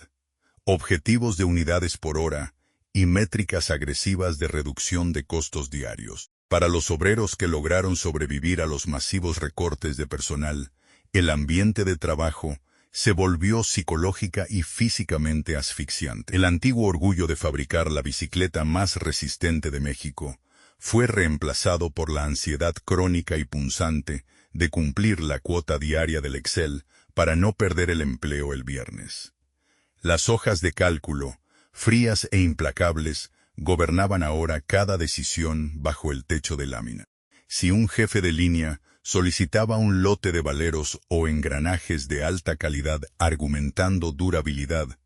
objetivos de unidades por hora y métricas agresivas de reducción de costos diarios. Para los obreros que lograron sobrevivir a los masivos recortes de personal, el ambiente de trabajo se volvió psicológica y físicamente asfixiante. El antiguo orgullo de fabricar la bicicleta más resistente de México fue reemplazado por la ansiedad crónica y punzante de cumplir la cuota diaria del Excel para no perder el empleo el viernes. Las hojas de cálculo, frías e implacables, gobernaban ahora cada decisión bajo el techo de lámina. Si un jefe de línea solicitaba un lote de valeros o engranajes de alta calidad argumentando durabilidad,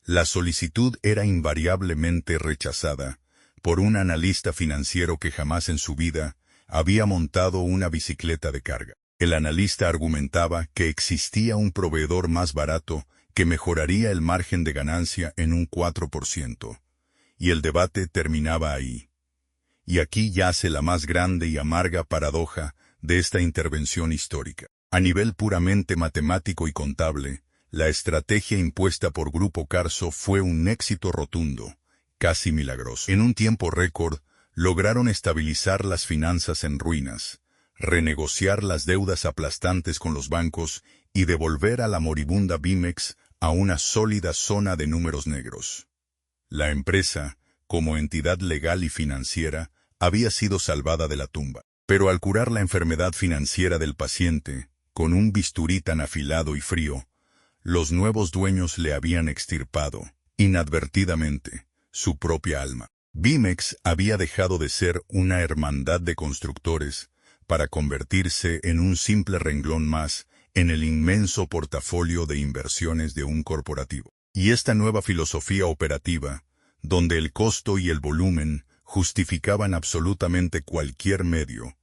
la solicitud era invariablemente rechazada, por un analista financiero que jamás en su vida había montado una bicicleta de carga. El analista argumentaba que existía un proveedor más barato que mejoraría el margen de ganancia en un 4%. Y el debate terminaba ahí. Y aquí yace la más grande y amarga paradoja de esta intervención histórica. A nivel puramente matemático y contable, la estrategia impuesta por Grupo Carso fue un éxito rotundo, casi milagroso. En un tiempo récord, lograron estabilizar las finanzas en ruinas, renegociar las deudas aplastantes con los bancos y devolver a la moribunda Bimex a una sólida zona de números negros. La empresa, como entidad legal y financiera, había sido salvada de la tumba. Pero al curar la enfermedad financiera del paciente, con un bisturí tan afilado y frío, los nuevos dueños le habían extirpado, inadvertidamente, su propia alma. Bimex había dejado de ser una hermandad de constructores para convertirse en un simple renglón más en el inmenso portafolio de inversiones de un corporativo. Y esta nueva filosofía operativa, donde el costo y el volumen justificaban absolutamente cualquier medio,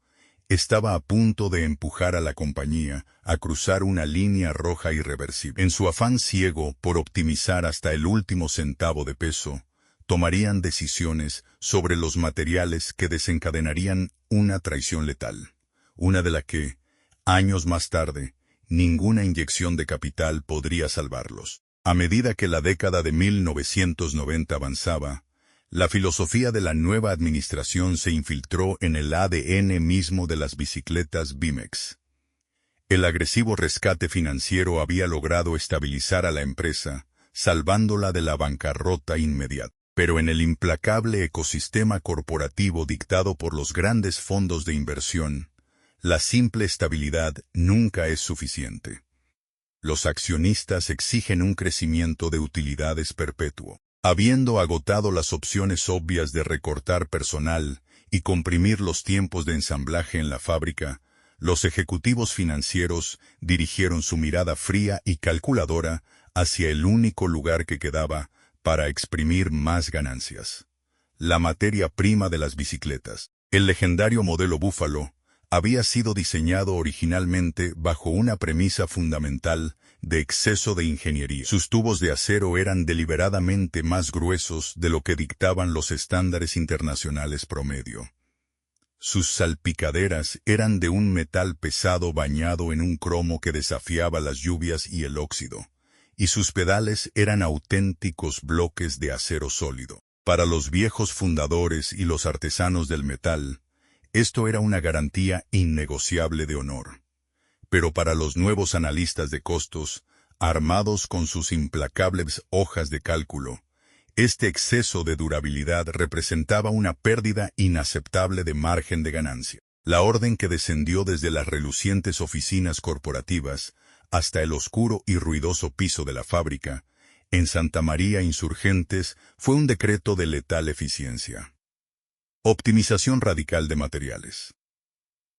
estaba a punto de empujar a la compañía a cruzar una línea roja irreversible. En su afán ciego por optimizar hasta el último centavo de peso, tomarían decisiones sobre los materiales que desencadenarían una traición letal, una de la que, años más tarde, ninguna inyección de capital podría salvarlos. A medida que la década de 1990 avanzaba, la filosofía de la nueva administración se infiltró en el ADN mismo de las bicicletas Bimex. El agresivo rescate financiero había logrado estabilizar a la empresa, salvándola de la bancarrota inmediata. Pero en el implacable ecosistema corporativo dictado por los grandes fondos de inversión, la simple estabilidad nunca es suficiente. Los accionistas exigen un crecimiento de utilidades perpetuo. Habiendo agotado las opciones obvias de recortar personal y comprimir los tiempos de ensamblaje en la fábrica, los ejecutivos financieros dirigieron su mirada fría y calculadora hacia el único lugar que quedaba para exprimir más ganancias: la materia prima de las bicicletas. El legendario modelo Búfalo había sido diseñado originalmente bajo una premisa fundamental de exceso de ingeniería. Sus tubos de acero eran deliberadamente más gruesos de lo que dictaban los estándares internacionales promedio. Sus salpicaderas eran de un metal pesado bañado en un cromo que desafiaba las lluvias y el óxido, y sus pedales eran auténticos bloques de acero sólido. Para los viejos fundadores y los artesanos del metal, esto era una garantía innegociable de honor. Pero para los nuevos analistas de costos, armados con sus implacables hojas de cálculo, este exceso de durabilidad representaba una pérdida inaceptable de margen de ganancia. La orden que descendió desde las relucientes oficinas corporativas hasta el oscuro y ruidoso piso de la fábrica, en Santa María Insurgentes, fue un decreto de letal eficiencia. Optimización radical de materiales.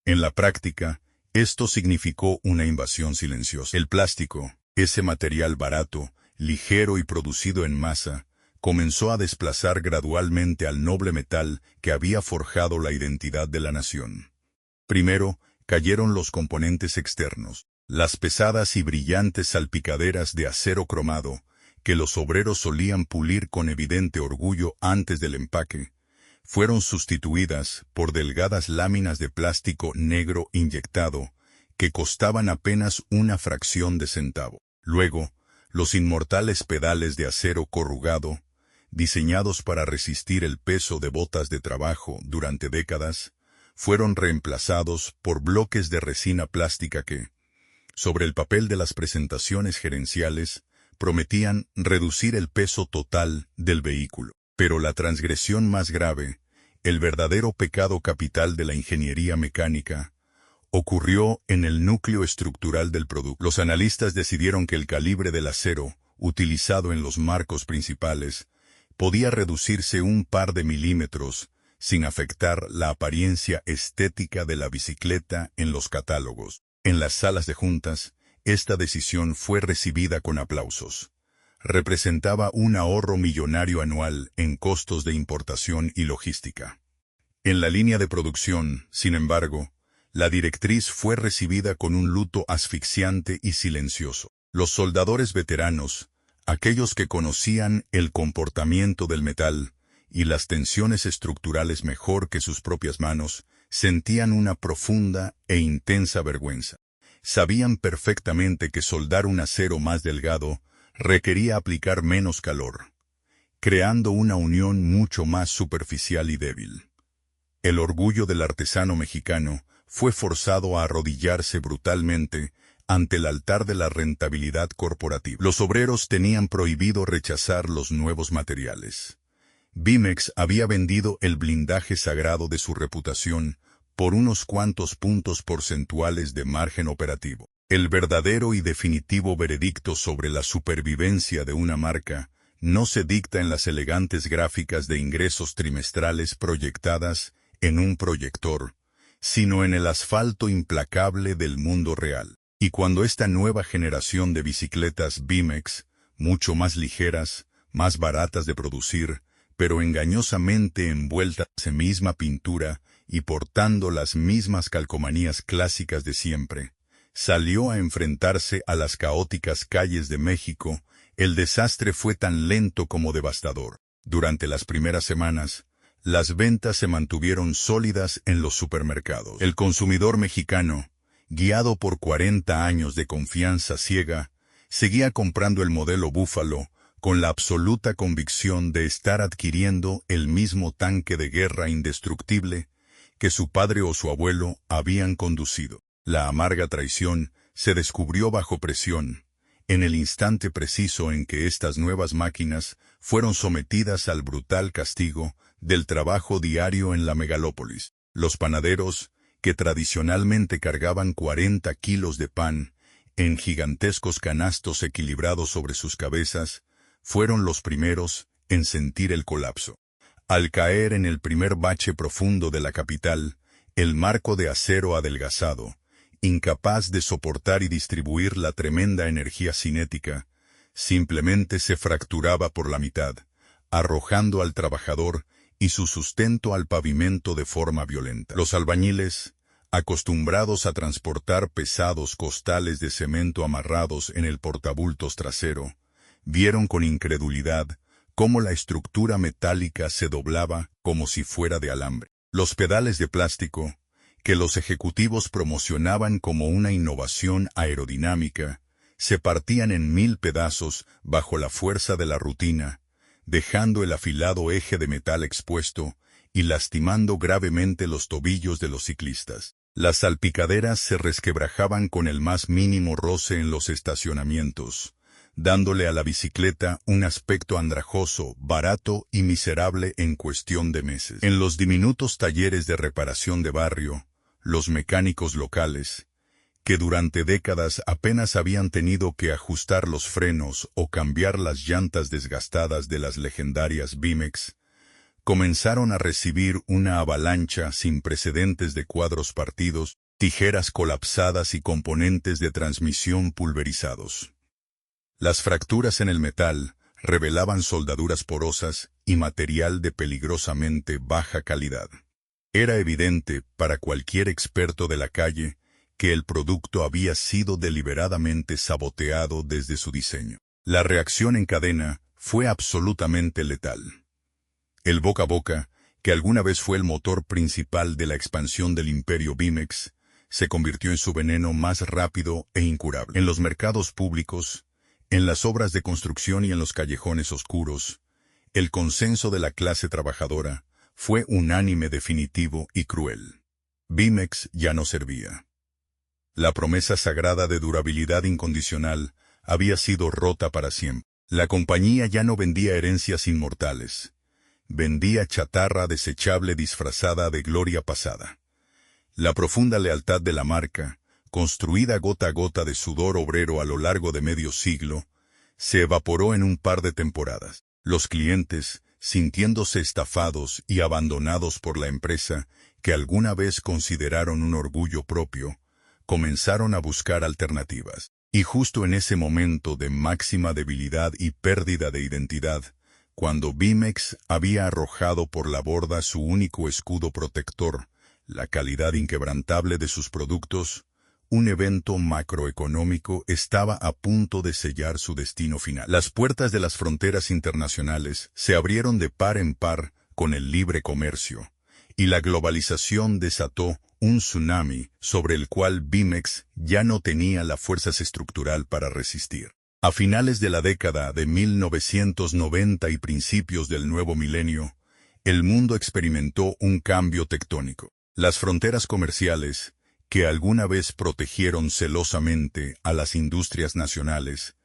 En la práctica, esto significó una invasión silenciosa. El plástico, ese material barato, ligero y producido en masa, comenzó a desplazar gradualmente al noble metal que había forjado la identidad de la nación. Primero, cayeron los componentes externos, las pesadas y brillantes salpicaderas de acero cromado, que los obreros solían pulir con evidente orgullo antes del empaque, fueron sustituidas por delgadas láminas de plástico negro inyectado, que costaban apenas una fracción de centavo. Luego, los inmortales pedales de acero corrugado, diseñados para resistir el peso de botas de trabajo durante décadas, fueron reemplazados por bloques de resina plástica que, sobre el papel de las presentaciones gerenciales, prometían reducir el peso total del vehículo. Pero la transgresión más grave, el verdadero pecado capital de la ingeniería mecánica, ocurrió en el núcleo estructural del producto. Los analistas decidieron que el calibre del acero, utilizado en los marcos principales, podía reducirse un par de milímetros sin afectar la apariencia estética de la bicicleta en los catálogos. En las salas de juntas, esta decisión fue recibida con aplausos. representaba un ahorro millonario anual en costos de importación y logística. En la línea de producción, sin embargo, la directriz fue recibida con un luto asfixiante y silencioso. Los soldadores veteranos, aquellos que conocían el comportamiento del metal y las tensiones estructurales mejor que sus propias manos, sentían una profunda e intensa vergüenza. Sabían perfectamente que soldar un acero más delgado requería aplicar menos calor, creando una unión mucho más superficial y débil. El orgullo del artesano mexicano fue forzado a arrodillarse brutalmente ante el altar de la rentabilidad corporativa. Los obreros tenían prohibido rechazar los nuevos materiales. Bimex había vendido el blindaje sagrado de su reputación por unos cuantos puntos porcentuales de margen operativo. El verdadero y definitivo veredicto sobre la supervivencia de una marca no se dicta en las elegantes gráficas de ingresos trimestrales proyectadas en un proyector, sino en el asfalto implacable del mundo real. Y cuando esta nueva generación de bicicletas Bimex, mucho más ligeras, más baratas de producir, pero engañosamente envueltas en misma pintura y portando las mismas calcomanías clásicas de siempre, salió a enfrentarse a las caóticas calles de México, el desastre fue tan lento como devastador. Durante las primeras semanas, las ventas se mantuvieron sólidas en los supermercados. El consumidor mexicano, guiado por 40 años de confianza ciega, seguía comprando el modelo Búfalo con la absoluta convicción de estar adquiriendo el mismo tanque de guerra indestructible que su padre o su abuelo habían conducido. La amarga traición se descubrió bajo presión, en el instante preciso en que estas nuevas máquinas fueron sometidas al brutal castigo del trabajo diario en la megalópolis. Los panaderos, que tradicionalmente cargaban 40 kilos de pan en gigantescos canastos equilibrados sobre sus cabezas, fueron los primeros en sentir el colapso. Al caer en el primer bache profundo de la capital, el marco de acero adelgazado, incapaz de soportar y distribuir la tremenda energía cinética, simplemente se fracturaba por la mitad, arrojando al trabajador y su sustento al pavimento de forma violenta. Los albañiles, acostumbrados a transportar pesados costales de cemento amarrados en el portabultos trasero, vieron con incredulidad cómo la estructura metálica se doblaba como si fuera de alambre. Los pedales de plástico, que los ejecutivos promocionaban como una innovación aerodinámica, se partían en 1000 pedazos bajo la fuerza de la rutina, dejando el afilado eje de metal expuesto y lastimando gravemente los tobillos de los ciclistas. Las salpicaderas se resquebrajaban con el más mínimo roce en los estacionamientos, dándole a la bicicleta un aspecto andrajoso, barato y miserable en cuestión de meses. En los diminutos talleres de reparación de barrio, los mecánicos locales, que durante décadas apenas habían tenido que ajustar los frenos o cambiar las llantas desgastadas de las legendarias Bimex, comenzaron a recibir una avalancha sin precedentes de cuadros partidos, tijeras colapsadas y componentes de transmisión pulverizados. Las fracturas en el metal revelaban soldaduras porosas y material de peligrosamente baja calidad. Era evidente para cualquier experto de la calle que el producto había sido deliberadamente saboteado desde su diseño. La reacción en cadena fue absolutamente letal. El boca a boca, que alguna vez fue el motor principal de la expansión del imperio Bimex, se convirtió en su veneno más rápido e incurable. En los mercados públicos, en las obras de construcción y en los callejones oscuros, el consenso de la clase trabajadora fue unánime, definitivo y cruel. Bimex ya no servía. La promesa sagrada de durabilidad incondicional había sido rota para siempre. La compañía ya no vendía herencias inmortales. Vendía chatarra desechable disfrazada de gloria pasada. La profunda lealtad de la marca, construida gota a gota de sudor obrero a lo largo de medio siglo, se evaporó en un par de temporadas. Los clientes, sintiéndose estafados y abandonados por la empresa que alguna vez consideraron un orgullo propio, comenzaron a buscar alternativas. Y justo en ese momento de máxima debilidad y pérdida de identidad, cuando Bimex había arrojado por la borda su único escudo protector, la calidad inquebrantable de sus productos, un evento macroeconómico estaba a punto de sellar su destino final. Las puertas de las fronteras internacionales se abrieron de par en par con el libre comercio, y la globalización desató un tsunami sobre el cual Bimex ya no tenía la fuerza estructural para resistir. A finales de la década de 1990 y principios del nuevo milenio, el mundo experimentó un cambio tectónico. Las fronteras comerciales, que alguna vez protegieron celosamente a las industrias nacionales,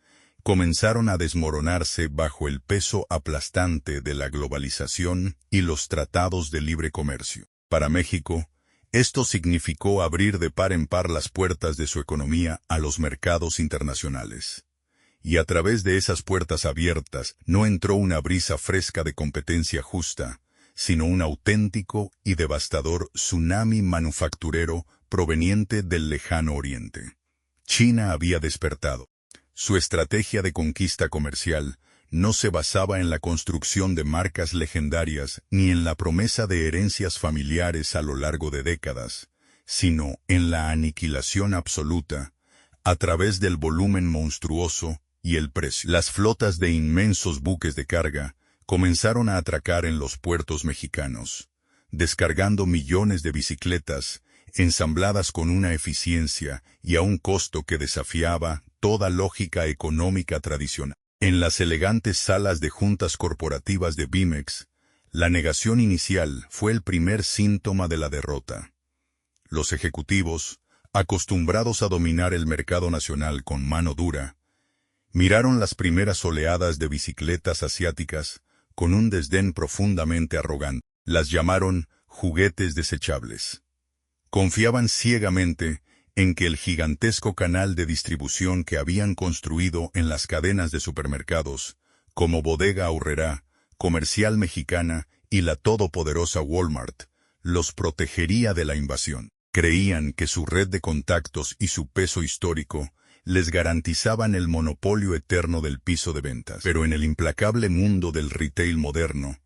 comenzaron a desmoronarse bajo el peso aplastante de la globalización y los tratados de libre comercio. Para México, esto significó abrir de par en par las puertas de su economía a los mercados internacionales. Y a través de esas puertas abiertas no entró una brisa fresca de competencia justa, sino un auténtico y devastador tsunami manufacturero proveniente del lejano oriente. China había despertado. Su estrategia de conquista comercial no se basaba en la construcción de marcas legendarias ni en la promesa de herencias familiares a lo largo de décadas, sino en la aniquilación absoluta, a través del volumen monstruoso y el precio. Las flotas de inmensos buques de carga comenzaron a atracar en los puertos mexicanos, descargando millones de bicicletas, ensambladas con una eficiencia y a un costo que desafiaba toda lógica económica tradicional. En las elegantes salas de juntas corporativas de Bimex, la negación inicial fue el primer síntoma de la derrota. Los ejecutivos, acostumbrados a dominar el mercado nacional con mano dura, miraron las primeras oleadas de bicicletas asiáticas con un desdén profundamente arrogante. Las llamaron juguetes desechables. Confiaban ciegamente en que el gigantesco canal de distribución que habían construido en las cadenas de supermercados, como Bodega Aurrerá, Comercial Mexicana y la todopoderosa Walmart, los protegería de la invasión. Creían que su red de contactos y su peso histórico les garantizaban el monopolio eterno del piso de ventas. Pero en el implacable mundo del retail moderno,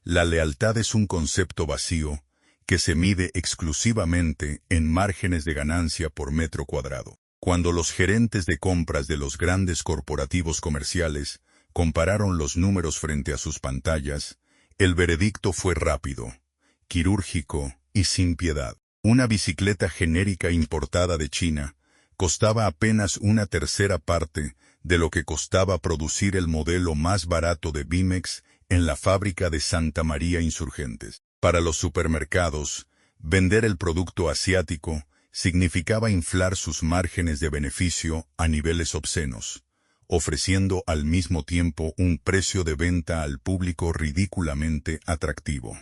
la lealtad es un concepto vacío que se mide exclusivamente en márgenes de ganancia por metro cuadrado. Cuando los gerentes de compras de los grandes corporativos comerciales compararon los números frente a sus pantallas, el veredicto fue rápido, quirúrgico y sin piedad. Una bicicleta genérica importada de China costaba apenas una tercera parte de lo que costaba producir el modelo más barato de Bimex en la fábrica de Santa María Insurgentes. Para los supermercados, vender el producto asiático significaba inflar sus márgenes de beneficio a niveles obscenos, ofreciendo al mismo tiempo un precio de venta al público ridículamente atractivo.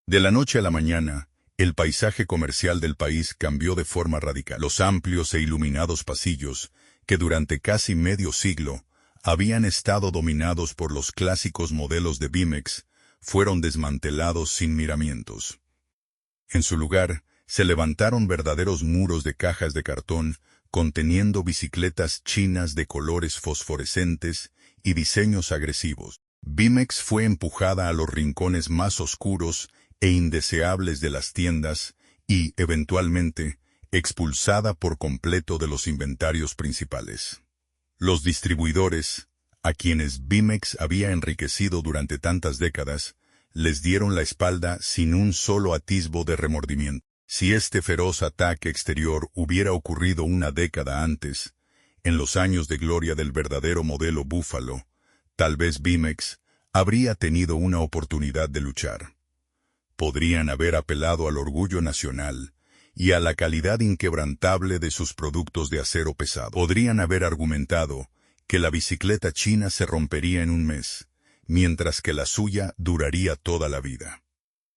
De la noche a la mañana, el paisaje comercial del país cambió de forma radical. Los amplios e iluminados pasillos, que durante casi medio siglo habían estado dominados por los clásicos modelos de Bimex, fueron desmantelados sin miramientos. En su lugar, se levantaron verdaderos muros de cajas de cartón conteniendo bicicletas chinas de colores fosforescentes y diseños agresivos. Bimex fue empujada a los rincones más oscuros e indeseables de las tiendas y, eventualmente, expulsada por completo de los inventarios principales. Los distribuidores, a quienes Bimex había enriquecido durante tantas décadas, les dieron la espalda sin un solo atisbo de remordimiento. Si este feroz ataque exterior hubiera ocurrido una década antes, en los años de gloria del verdadero modelo Búfalo, tal vez Bimex habría tenido una oportunidad de luchar. Podrían haber apelado al orgullo nacional y a la calidad inquebrantable de sus productos de acero pesado. Podrían haber argumentado que la bicicleta china se rompería en un mes, mientras que la suya duraría toda la vida.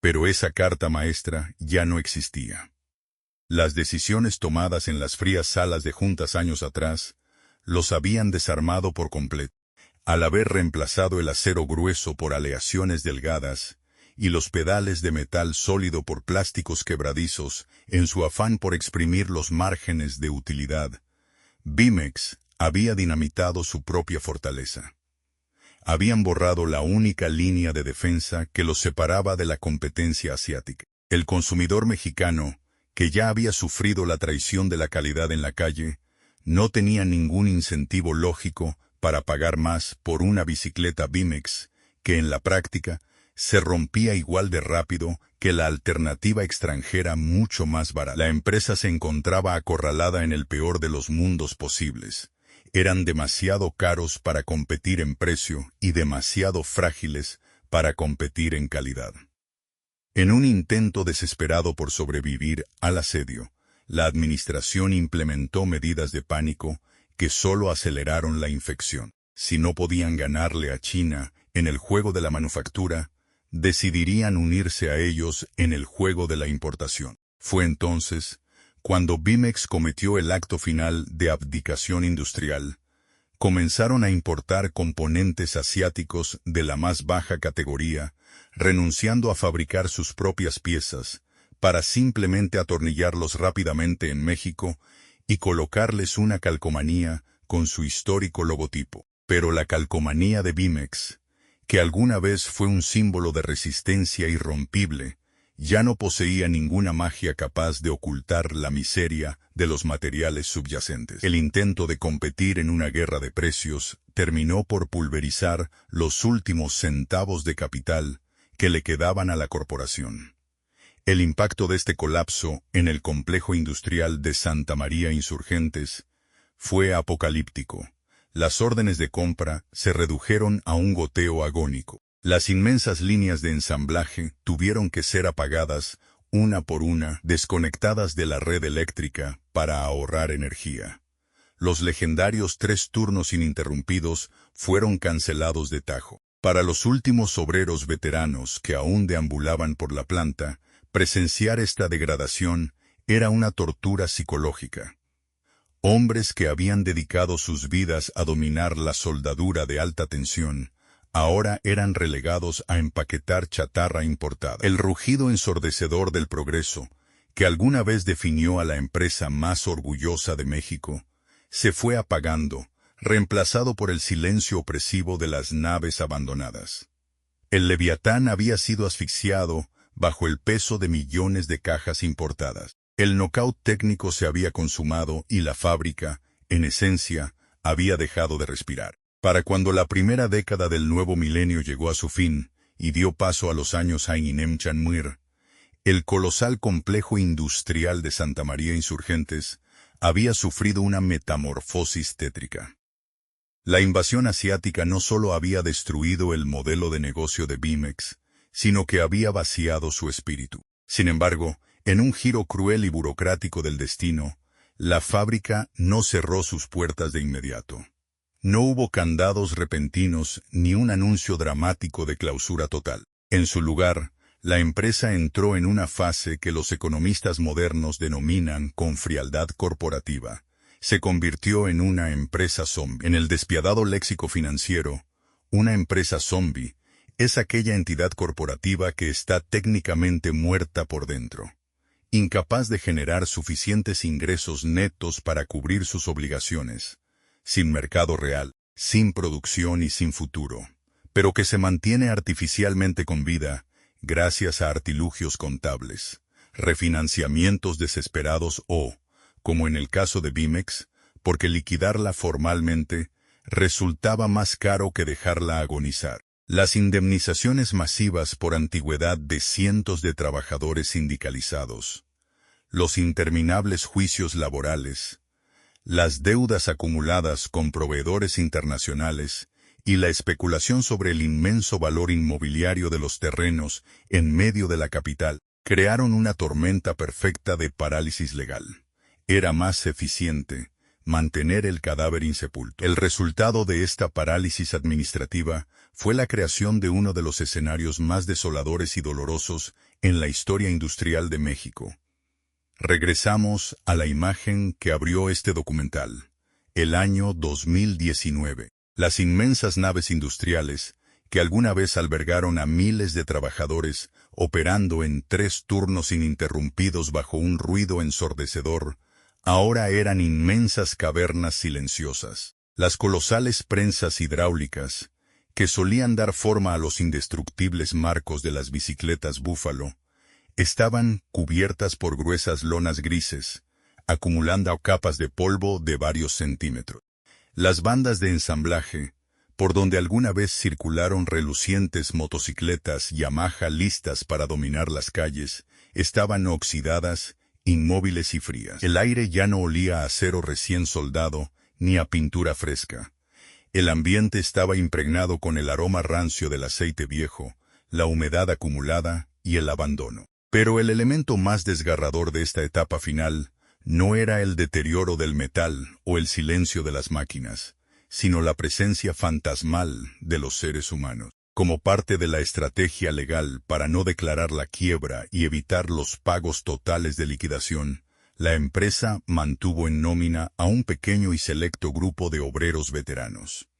Pero esa carta maestra ya no existía. Las decisiones tomadas en las frías salas de juntas años atrás los habían desarmado por completo. Al haber reemplazado el acero grueso por aleaciones delgadas y los pedales de metal sólido por plásticos quebradizos en su afán por exprimir los márgenes de utilidad, Bimex había dinamitado su propia fortaleza. Habían borrado la única línea de defensa que los separaba de la competencia asiática. El consumidor mexicano, que ya había sufrido la traición de la calidad en la calle, no tenía ningún incentivo lógico para pagar más por una bicicleta Bimex, que en la práctica se rompía igual de rápido que la alternativa extranjera mucho más barata. La empresa se encontraba acorralada en el peor de los mundos posibles. Eran demasiado caros para competir en precio y demasiado frágiles para competir en calidad. En un intento desesperado por sobrevivir al asedio, la administración implementó medidas de pánico que solo aceleraron la infección. Si no podían ganarle a China en el juego de la manufactura, decidirían unirse a ellos en el juego de la importación. Fue entonces cuando Bimex cometió el acto final de abdicación industrial. Comenzaron a importar componentes asiáticos de la más baja categoría, renunciando a fabricar sus propias piezas, para simplemente atornillarlos rápidamente en México y colocarles una calcomanía con su histórico logotipo. Pero la calcomanía de Bimex, que alguna vez fue un símbolo de resistencia irrompible, ya no poseía ninguna magia capaz de ocultar la miseria de los materiales subyacentes. El intento de competir en una guerra de precios terminó por pulverizar los últimos centavos de capital que le quedaban a la corporación. El impacto de este colapso en el complejo industrial de Santa María Insurgentes fue apocalíptico. Las órdenes de compra se redujeron a un goteo agónico. Las inmensas líneas de ensamblaje tuvieron que ser apagadas una por una, desconectadas de la red eléctrica para ahorrar energía. Los legendarios 3 turnos ininterrumpidos fueron cancelados de tajo. Para los últimos obreros veteranos que aún deambulaban por la planta, presenciar esta degradación era una tortura psicológica. Hombres que habían dedicado sus vidas a dominar la soldadura de alta tensión, ahora eran relegados a empaquetar chatarra importada. El rugido ensordecedor del progreso, que alguna vez definió a la empresa más orgullosa de México, se fue apagando, reemplazado por el silencio opresivo de las naves abandonadas. El Leviatán había sido asfixiado bajo el peso de millones de cajas importadas. El nocaut técnico se había consumado y la fábrica, en esencia, había dejado de respirar. Para cuando la primera década del nuevo milenio llegó a su fin y dio paso a los años Ainem Chanmuir, el colosal complejo industrial de Santa María Insurgentes había sufrido una metamorfosis tétrica. La invasión asiática no solo había destruido el modelo de negocio de Bimex, sino que había vaciado su espíritu. Sin embargo, en un giro cruel y burocrático del destino, la fábrica no cerró sus puertas de inmediato. No hubo candados repentinos ni un anuncio dramático de clausura total. En su lugar, la empresa entró en una fase que los economistas modernos denominan con frialdad corporativa. Se convirtió en una empresa zombie. En el despiadado léxico financiero, una empresa zombie es aquella entidad corporativa que está técnicamente muerta por dentro, incapaz de generar suficientes ingresos netos para cubrir sus obligaciones, sin mercado real, sin producción y sin futuro, pero que se mantiene artificialmente con vida gracias a artilugios contables, refinanciamientos desesperados o, como en el caso de Bimex, porque liquidarla formalmente resultaba más caro que dejarla agonizar. Las indemnizaciones masivas por antigüedad de cientos de trabajadores sindicalizados, los interminables juicios laborales, las deudas acumuladas con proveedores internacionales y la especulación sobre el inmenso valor inmobiliario de los terrenos en medio de la capital, crearon una tormenta perfecta de parálisis legal. Era más eficiente mantener el cadáver insepulto. El resultado de esta parálisis administrativa fue la creación de uno de los escenarios más desoladores y dolorosos en la historia industrial de México. Regresamos a la imagen que abrió este documental, el año 2019. Las inmensas naves industriales, que alguna vez albergaron a miles de trabajadores operando en 3 turnos ininterrumpidos bajo un ruido ensordecedor, ahora eran inmensas cavernas silenciosas. Las colosales prensas hidráulicas, que solían dar forma a los indestructibles marcos de las bicicletas Búfalo, estaban cubiertas por gruesas lonas grises, acumulando capas de polvo de varios centímetros. Las bandas de ensamblaje, por donde alguna vez circularon relucientes motocicletas Yamaha listas para dominar las calles, estaban oxidadas, inmóviles y frías. El aire ya no olía a acero recién soldado, ni a pintura fresca. El ambiente estaba impregnado con el aroma rancio del aceite viejo, la humedad acumulada y el abandono. Pero el elemento más desgarrador de esta etapa final no era el deterioro del metal o el silencio de las máquinas, sino la presencia fantasmal de los seres humanos. Como parte de la estrategia legal para no declarar la quiebra y evitar los pagos totales de liquidación, la empresa mantuvo en nómina a un pequeño y selecto grupo de obreros veteranos.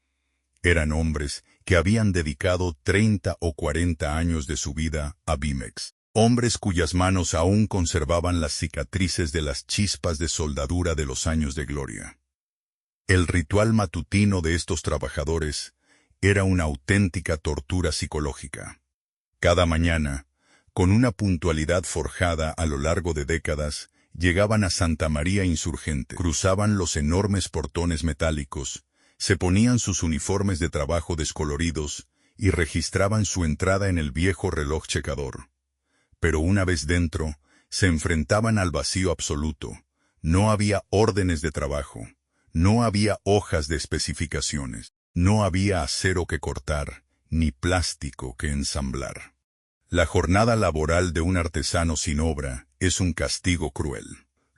Eran hombres que habían dedicado 30 o 40 años de su vida a Bimex. Hombres cuyas manos aún conservaban las cicatrices de las chispas de soldadura de los años de gloria. El ritual matutino de estos trabajadores era una auténtica tortura psicológica. Cada mañana, con una puntualidad forjada a lo largo de décadas, llegaban a Santa María Insurgente, cruzaban los enormes portones metálicos, se ponían sus uniformes de trabajo descoloridos y registraban su entrada en el viejo reloj checador. Pero una vez dentro, se enfrentaban al vacío absoluto. No había órdenes de trabajo, no había hojas de especificaciones, no había acero que cortar, ni plástico que ensamblar. La jornada laboral de un artesano sin obra es un castigo cruel.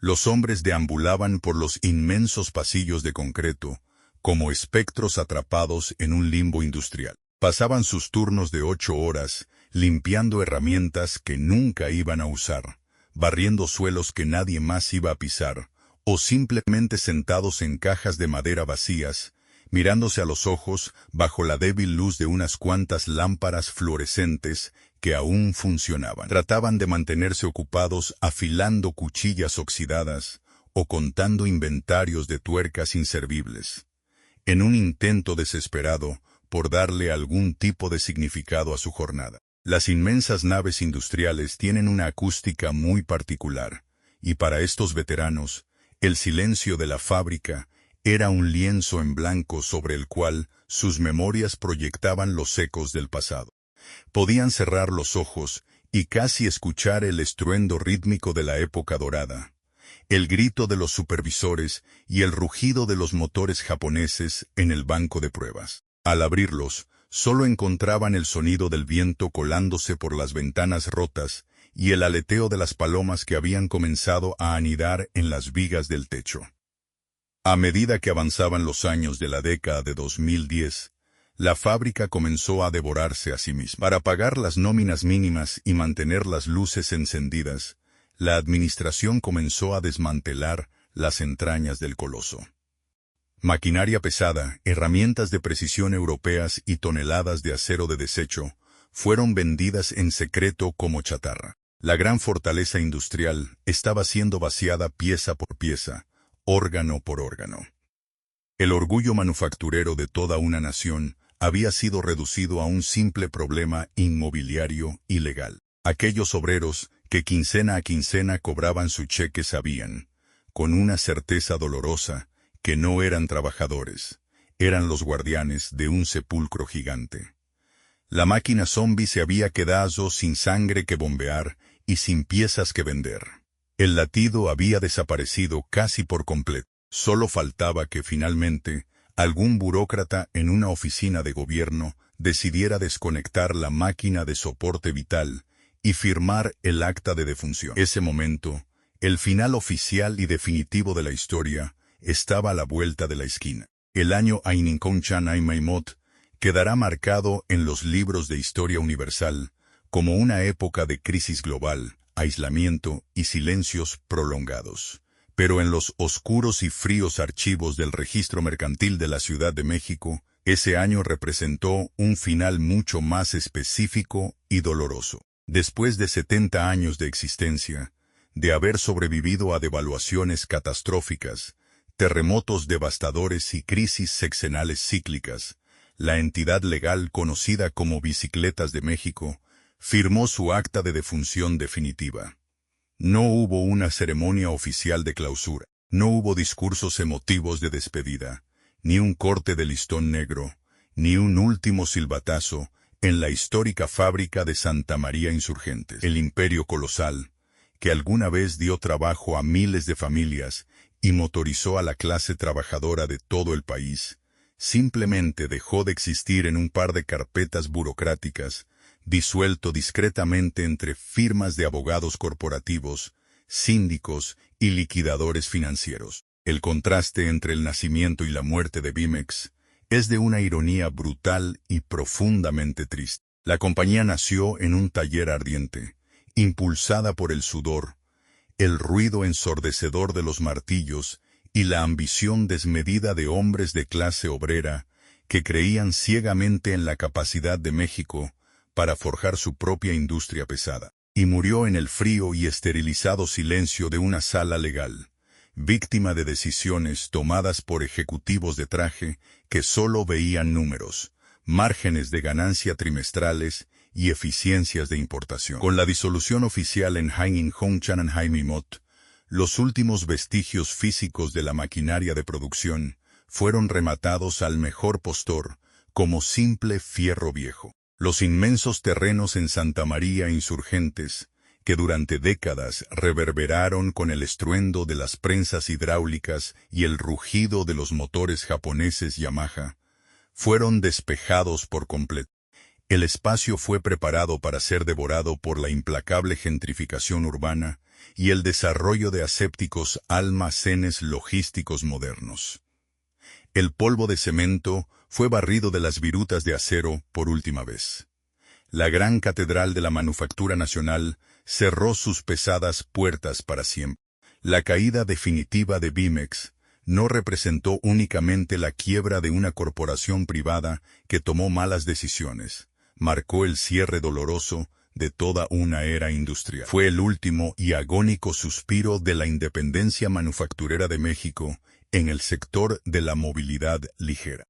Los hombres deambulaban por los inmensos pasillos de concreto, como espectros atrapados en un limbo industrial. Pasaban sus turnos de 8 horas, limpiando herramientas que nunca iban a usar, barriendo suelos que nadie más iba a pisar, o simplemente sentados en cajas de madera vacías, mirándose a los ojos bajo la débil luz de unas cuantas lámparas fluorescentes que aún funcionaban. Trataban de mantenerse ocupados afilando cuchillas oxidadas o contando inventarios de tuercas inservibles, en un intento desesperado por darle algún tipo de significado a su jornada. Las inmensas naves industriales tienen una acústica muy particular, y para estos veteranos, el silencio de la fábrica era un lienzo en blanco sobre el cual sus memorias proyectaban los ecos del pasado. Podían cerrar los ojos y casi escuchar el estruendo rítmico de la época dorada, el grito de los supervisores y el rugido de los motores japoneses en el banco de pruebas. Al abrirlos, solo encontraban el sonido del viento colándose por las ventanas rotas y el aleteo de las palomas que habían comenzado a anidar en las vigas del techo. A medida que avanzaban los años de la década de 2010, la fábrica comenzó a devorarse a sí misma. Para pagar las nóminas mínimas y mantener las luces encendidas, la administración comenzó a desmantelar las entrañas del coloso. Maquinaria pesada, herramientas de precisión europeas y toneladas de acero de desecho fueron vendidas en secreto como chatarra. La gran fortaleza industrial estaba siendo vaciada pieza por pieza, órgano por órgano. El orgullo manufacturero de toda una nación había sido reducido a un simple problema inmobiliario y legal. Aquellos obreros que quincena a quincena cobraban su cheque sabían, con una certeza dolorosa, que no eran trabajadores, eran los guardianes de un sepulcro gigante. La máquina zombie se había quedado sin sangre que bombear y sin piezas que vender. El latido había desaparecido casi por completo. Solo faltaba que finalmente algún burócrata en una oficina de gobierno decidiera desconectar la máquina de soporte vital y firmar el acta de defunción. Ese momento, el final oficial y definitivo de la historia, estaba a la vuelta de la esquina. El año Aininkouchan Aimaimot quedará marcado en los libros de historia universal como una época de crisis global, aislamiento y silencios prolongados. Pero en los oscuros y fríos archivos del registro mercantil de la Ciudad de México, ese año representó un final mucho más específico y doloroso. Después de 70 años de existencia, de haber sobrevivido a devaluaciones catastróficas, terremotos devastadores y crisis sexenales cíclicas, la entidad legal conocida como Bicicletas de México firmó su acta de defunción definitiva. No hubo una ceremonia oficial de clausura, no hubo discursos emotivos de despedida, ni un corte de listón negro, ni un último silbatazo en la histórica fábrica de Santa María Insurgentes. El imperio colosal, que alguna vez dio trabajo a miles de familias y motorizó a la clase trabajadora de todo el país, simplemente dejó de existir en un par de carpetas burocráticas, disuelto discretamente entre firmas de abogados corporativos, síndicos y liquidadores financieros. El contraste entre el nacimiento y la muerte de Bimex es de una ironía brutal y profundamente triste. La compañía nació en un taller ardiente, impulsada por el sudor, el ruido ensordecedor de los martillos y la ambición desmedida de hombres de clase obrera que creían ciegamente en la capacidad de México para forjar su propia industria pesada. Y murió en el frío y esterilizado silencio de una sala legal, víctima de decisiones tomadas por ejecutivos de traje que solo veían números, márgenes de ganancia trimestrales y eficiencias de importación. Con la disolución oficial en Hanging Hongshan and Haimimot, los últimos vestigios físicos de la maquinaria de producción fueron rematados al mejor postor como simple fierro viejo. Los inmensos terrenos en Santa María Insurgentes, que durante décadas reverberaron con el estruendo de las prensas hidráulicas y el rugido de los motores japoneses Yamaha, fueron despejados por completo. El espacio fue preparado para ser devorado por la implacable gentrificación urbana y el desarrollo de asépticos almacenes logísticos modernos. El polvo de cemento fue barrido de las virutas de acero por última vez. La gran catedral de la manufactura nacional cerró sus pesadas puertas para siempre. La caída definitiva de Bimex no representó únicamente la quiebra de una corporación privada que tomó malas decisiones, marcó el cierre doloroso de toda una era industrial. Fue el último y agónico suspiro de la independencia manufacturera de México en el sector de la movilidad ligera.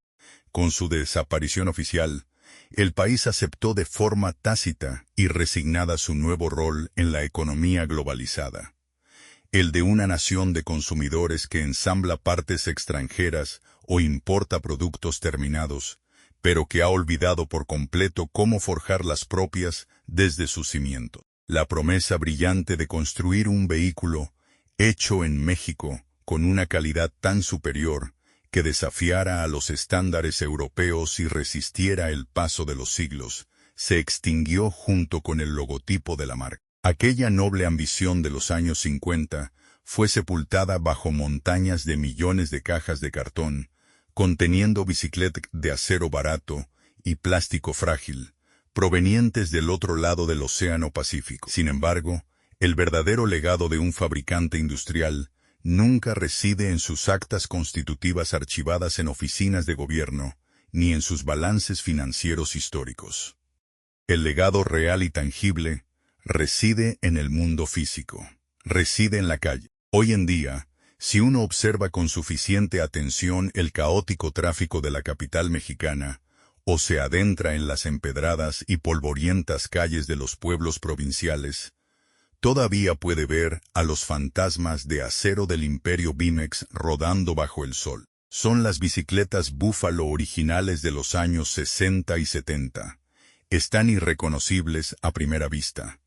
Con su desaparición oficial, el país aceptó de forma tácita y resignada su nuevo rol en la economía globalizada, el de una nación de consumidores que ensambla partes extranjeras o importa productos terminados, pero que ha olvidado por completo cómo forjar las propias desde su cimiento. La promesa brillante de construir un vehículo hecho en México con una calidad tan superior que desafiara a los estándares europeos y resistiera el paso de los siglos, se extinguió junto con el logotipo de la marca. Aquella noble ambición de los años 50 fue sepultada bajo montañas de millones de cajas de cartón, conteniendo bicicletas de acero barato y plástico frágil, provenientes del otro lado del Océano Pacífico. Sin embargo, el verdadero legado de un fabricante industrial nunca reside en sus actas constitutivas archivadas en oficinas de gobierno, ni en sus balances financieros históricos. El legado real y tangible reside en el mundo físico, reside en la calle. Hoy en día, si uno observa con suficiente atención el caótico tráfico de la capital mexicana, o se adentra en las empedradas y polvorientas calles de los pueblos provinciales, todavía puede ver a los fantasmas de acero del imperio Bimex rodando bajo el sol. Son las bicicletas Búfalo originales de los años 60 y 70. Están irreconocibles a primera vista,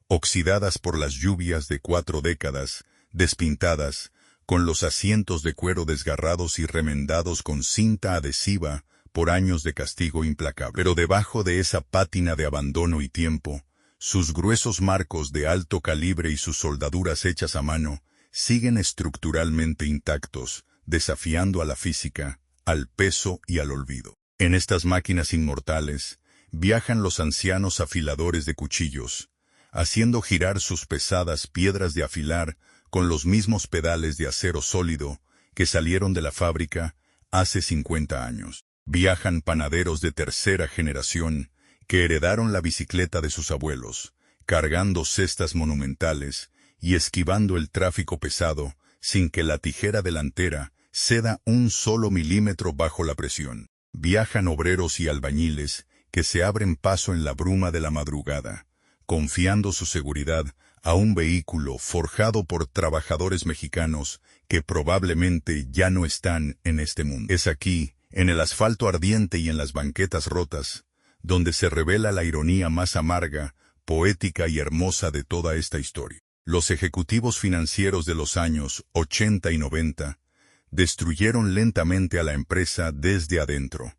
oxidadas por las lluvias de 4 décadas, despintadas, con los asientos de cuero desgarrados y remendados con cinta adhesiva por años de castigo implacable. Pero debajo de esa pátina de abandono y tiempo, sus gruesos marcos de alto calibre y sus soldaduras hechas a mano siguen estructuralmente intactos, desafiando a la física, al peso y al olvido. En estas máquinas inmortales, viajan los ancianos afiladores de cuchillos, haciendo girar sus pesadas piedras de afilar con los mismos pedales de acero sólido que salieron de la fábrica hace 50 años. Viajan panaderos de tercera generación que heredaron la bicicleta de sus abuelos, cargando cestas monumentales y esquivando el tráfico pesado sin que la tijera delantera ceda un solo milímetro bajo la presión. Viajan obreros y albañiles que se abren paso en la bruma de la madrugada, confiando su seguridad a un vehículo forjado por trabajadores mexicanos que probablemente ya no están en este mundo. Es aquí, en el asfalto ardiente y en las banquetas rotas, donde se revela la ironía más amarga, poética y hermosa de toda esta historia. Los ejecutivos financieros de los años 80 y 90 destruyeron lentamente a la empresa desde adentro,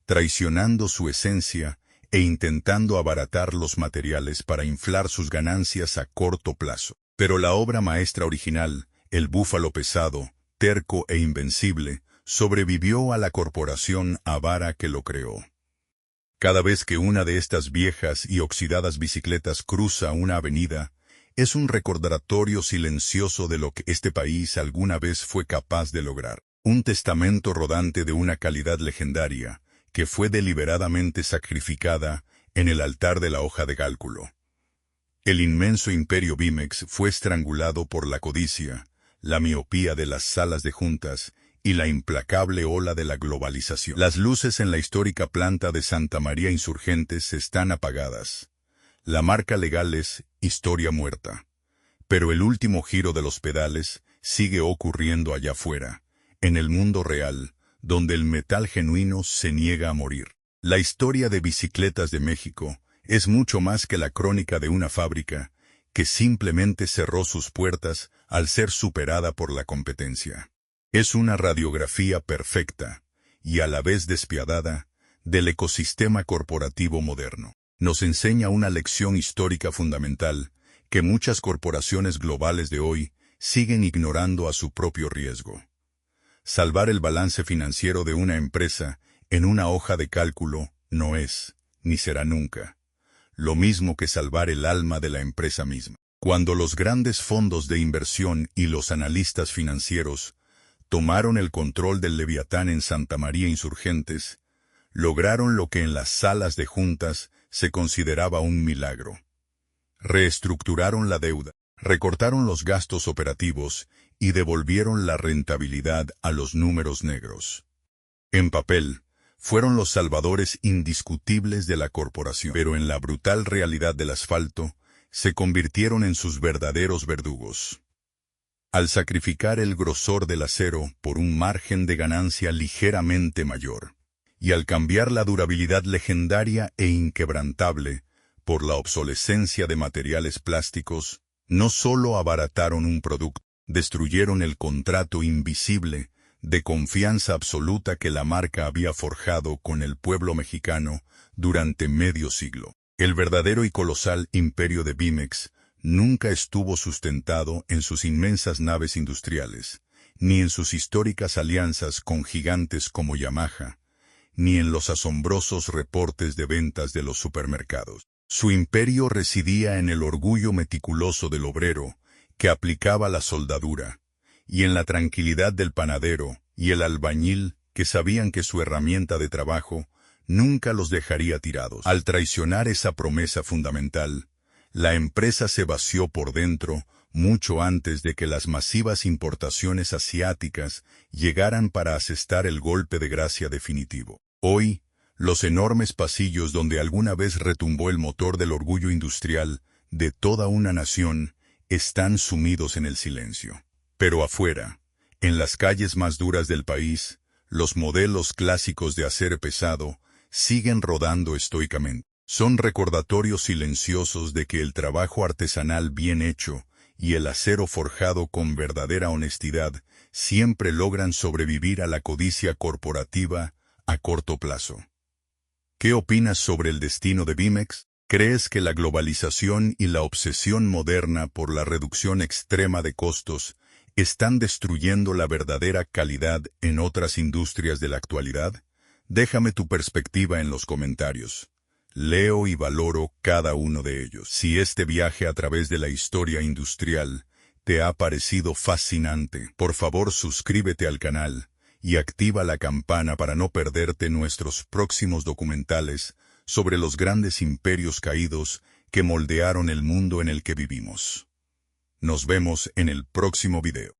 traicionando su esencia e intentando abaratar los materiales para inflar sus ganancias a corto plazo. Pero la obra maestra original, el búfalo pesado, terco e invencible, sobrevivió a la corporación avara que lo creó. Cada vez que una de estas viejas y oxidadas bicicletas cruza una avenida, es un recordatorio silencioso de lo que este país alguna vez fue capaz de lograr. Un testamento rodante de una calidad legendaria, que fue deliberadamente sacrificada en el altar de la hoja de cálculo. El inmenso imperio Bimex fue estrangulado por la codicia, la miopía de las salas de juntas y la implacable ola de la globalización. Las luces en la histórica planta de Santa María Insurgentes están apagadas. La marca legal es historia muerta. Pero el último giro de los pedales sigue ocurriendo allá afuera, en el mundo real, donde el metal genuino se niega a morir. La historia de Bicicletas de México es mucho más que la crónica de una fábrica que simplemente cerró sus puertas al ser superada por la competencia. Es una radiografía perfecta, y a la vez despiadada, del ecosistema corporativo moderno. Nos enseña una lección histórica fundamental que muchas corporaciones globales de hoy siguen ignorando a su propio riesgo. Salvar el balance financiero de una empresa en una hoja de cálculo no es, ni será nunca, lo mismo que salvar el alma de la empresa misma. Cuando los grandes fondos de inversión y los analistas financieros tomaron el control del Leviatán en Santa María Insurgentes, lograron lo que en las salas de juntas se consideraba un milagro. Reestructuraron la deuda, recortaron los gastos operativos y devolvieron la rentabilidad a los números negros. En papel, fueron los salvadores indiscutibles de la corporación, pero en la brutal realidad del asfalto, se convirtieron en sus verdaderos verdugos. Al sacrificar el grosor del acero por un margen de ganancia ligeramente mayor, y al cambiar la durabilidad legendaria e inquebrantable por la obsolescencia de materiales plásticos, no solo abarataron un producto, destruyeron el contrato invisible de confianza absoluta que la marca había forjado con el pueblo mexicano durante medio siglo. El verdadero y colosal imperio de Bimex nunca estuvo sustentado en sus inmensas naves industriales, ni en sus históricas alianzas con gigantes como Yamaha, ni en los asombrosos reportes de ventas de los supermercados. Su imperio residía en el orgullo meticuloso del obrero, que aplicaba la soldadura, y en la tranquilidad del panadero y el albañil, que sabían que su herramienta de trabajo nunca los dejaría tirados. Al traicionar esa promesa fundamental, la empresa se vació por dentro mucho antes de que las masivas importaciones asiáticas llegaran para asestar el golpe de gracia definitivo. Hoy, los enormes pasillos donde alguna vez retumbó el motor del orgullo industrial de toda una nación están sumidos en el silencio. Pero afuera, en las calles más duras del país, los modelos clásicos de acero pesado siguen rodando estoicamente. Son recordatorios silenciosos de que el trabajo artesanal bien hecho y el acero forjado con verdadera honestidad siempre logran sobrevivir a la codicia corporativa a corto plazo. ¿Qué opinas sobre el destino de Bimex? ¿Crees que la globalización y la obsesión moderna por la reducción extrema de costos están destruyendo la verdadera calidad en otras industrias de la actualidad? Déjame tu perspectiva en los comentarios. Leo y valoro cada uno de ellos. Si este viaje a través de la historia industrial te ha parecido fascinante, por favor suscríbete al canal y activa la campana para no perderte nuestros próximos documentales sobre los grandes imperios caídos que moldearon el mundo en el que vivimos. Nos vemos en el próximo video.